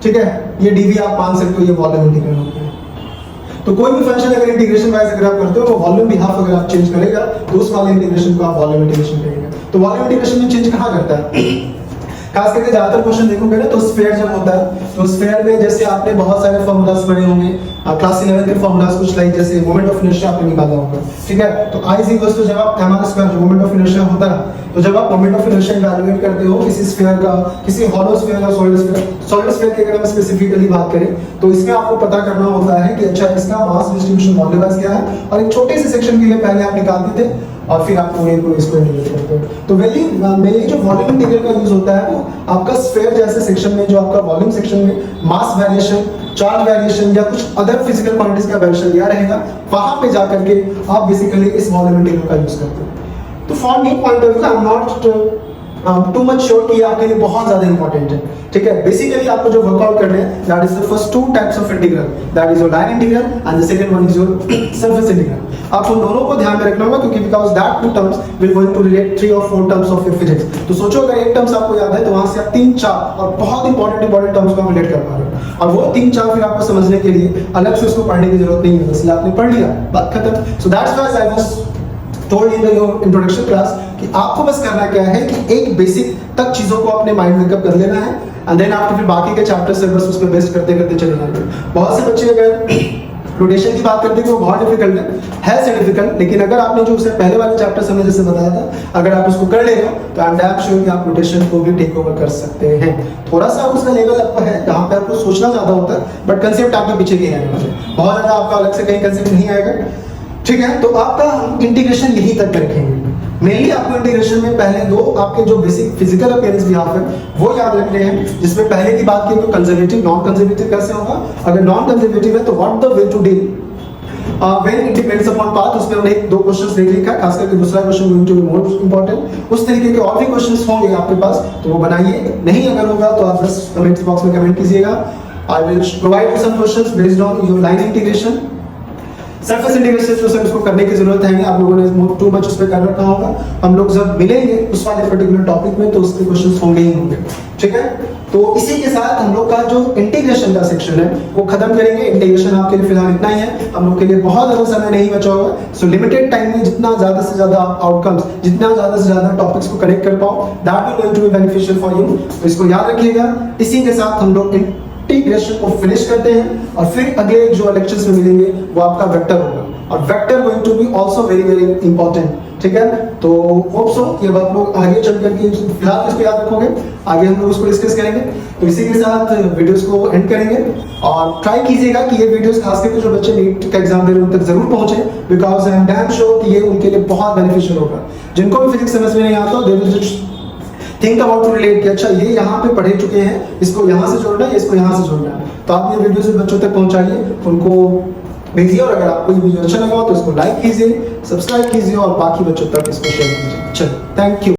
ठीक है, ये डीवी आप मान सकते हो, ये वॉल्यूम इंटीग्रल होता है। तो कोई भी फंक्शन अगर इंटीग्रेशन वाइज अगर आप करते हो तो वॉल्यूम भी हाफ अगर आप चेंज करेगा तो उस वाले इंटीग्रेशन को आप वॉल्यूम इंटीग्रेशन करेंगे। तो वॉल्यूम इंटीग्रेशन में चेंज कहाँ करता है? खास करके ज्यादातर क्वेश्चन देखोगे ना तो स्फीयर जब होता है तो स्फीयर में जैसे आपने बहुत सारे फॉर्मूलाज पढ़े होंगे क्लास 11 के फॉर्मूलाज कुछ लाइक जैसे मोमेंट ऑफ इनर्शिया आपने निकाला होगा, ठीक है। तो I इज इक्वल टू जब आप m r² जो मोमेंट ऑफ इनर्शिया होता है तो जब आप मोमेंट ऑफ इनर्शिया इवैल्यूएट करते हो किसी स्फीयर का, किसी हॉलो स्फीयर या सॉलिड स्फीयर की अगर हम स्पेसिफिकली बात करें तो इसमें आपको पता करना होता है कि अच्छा इसका मास डिस्ट्रीब्यूशन मॉड्यूलस क्या है, और एक छोटे से सेक्शन के लिए पहले आप निकालते थे और फिर आप पूरे को इसको इंटीग्रेट करते हो। तो मेनली जो वॉल्यूम इंटीग्रल का यूज होता है वो आपका स्फीयर जैसे सेक्शन में जो आपका वॉल्यूम सेक्शन में मास वेरिएशन, चार्ज वेरिएशन या कुछ अदर फिजिकल क्वांटिटीज का वेरिएशन दिया रहेगा, वहां पे जाकर के आप बेसिकली इस वॉल्यूम इंटीग्रल का यूज करते हो। तो for me point of view I am not too much sure कि आपके लिए बहुत ज्यादा इंपॉर्टेंट है, ठीक है। बेसिकली आपको जो वर्कआउट करना है that is the first two types of integral, that is your line integral and the second one is your surface integral. आपको दोनों को ध्यान में रखना होगा क्योंकि because that two terms will going to relate 3 और 4 टर्म्स ऑफ योर फिजिक्स। तो सोचो अगर एक टर्म्स आपको याद है तो वहां से आप 3-4 और बहुत इंपॉर्टेंट टर्म्स को रिलेट कर पा रहे हो, और वो 3-4 फिर आपको समझने के लिए अलग से उसको पढ़ने की जरूरत नहीं है, इसलिए आपने पढ़ लिया, बात खत्म। सो that's why I was told in your introduction class कि आपको बस करना क्या है कि एक बेसिक तक चीजों को अपने माइंड मेकअप कर लेना है एंड देन आपको फिर बाकी के चैप्टर से बस उस पे बेस्ट करते करते चले जाएंगे। बहुत से बच्चे अगर रोटेशन की बात करते हैं वो बहुत डिफिकल्ट है से डिफिकल्ट, लेकिन अगर आपने जो उससे पहले वाले चैप्टर से जैसे बताया था अगर आप उसको कर ले रहे हो तो आई एम डैम श्योर कि आप रोटेशन को भी टेक ओवर कर सकते हैं। थोड़ा सा उसका लेवल अप है जहाँ पे आपको सोचना ज्यादा होता है बट कंसेप्ट आपके पीछे नहीं आएगा, बहुत ज्यादा आपका अलग से कहीं कंसेप्ट नहीं आएगा, ठीक है। तो आपका इंटीग्रेशन यहीं तक रखेंगे। मेनली आपको इंटीग्रेशन में पहले दो आपके जो बेसिक फिजिकल अपीयरेंस भी यहाँ पे वो याद रखने हैं, जिसमें पहले की बात की तो कंजर्वेटिव नॉन कंजर्वेटिव कैसे होगा। अगर नॉन कंजर्वेटिव है तो what the way to deal when it depends upon path, उसमें हमने दो क्वेश्चंस देख लिखा है, खास करके दूसरा question going to be more important. उस तरीके के और भी क्वेश्चंस होंगे आपके पास तो वो बनाइए, नहीं अगर होगा तो आप बस कमेंट बॉक्स में कमेंट कीजिएगा। I will provide you some questions based on your line integration. Surface integration जो सर इसको करने की जरूरत है, आप लोगों ने टू मच उस पर कर रखा होगा। हम लोग जब मिलेंगे उस वाले पर्टिकुलर टॉपिक में तो उसके क्वेश्चंस होंगे ही होंगे, ठीक है। तो इसी के साथ हम लोग का जो इंटीग्रेशन का सेक्शन है वो खत्म करेंगे। इंटीग्रेशन आपके लिए फिलहाल इतना ही है, हम लोग के लिए बहुत ज्यादा समय नहीं बचा होगा। सो लिमिटेड टाइम में जितना ज्यादा से ज्यादा आउटकम्स, जितना ज्यादा से ज्यादा टॉपिक्स को कनेक्ट कर पाओ that will going to be beneficial for you. तो इसको याद रखिएगा। इसी के साथ हम लोग इंटीग्रेशन को फिनिश करते हैं और फिर अगले जो लेक्चर्स में मिलेंगे वो आपका वेक्टर होगा, और vector going to be also very very important, ठीक है। तो होप सो कि अब आप लोग आगे चल करके फिलहाल इसको याद रखोगे, आगे हम लोग उसको डिस्कस करेंगे। तो इसी के साथ वीडियोस को एंड करेंगे और ट्राई कीजिएगा कि ये वीडियोस खास करके जो बच्चे नीट का एग्जाम दे रहे हैं उन तक जरूर पहुंचे, because I am damn sure कि ये उनके लिए बहुत बेनिफिशियल होगा। जिनको भी फिजिक्स समझ में नहीं आता they will just think about to relate कि अच्छा ये यहाँ पे पढ़े चुके हैं, इसको यहाँ से जोड़ना है, इसको यहाँ से जोड़ना है। तो आप ये वीडियो से बच्चों तक पहुँचाइए, उनको भेजिए, और अगर आपको ये वीडियो अच्छा लगा तो इसको लाइक कीजिए, सब्सक्राइब कीजिए और बाकी बच्चों तक इसको शेयर कीजिए। चलो, थैंक यू।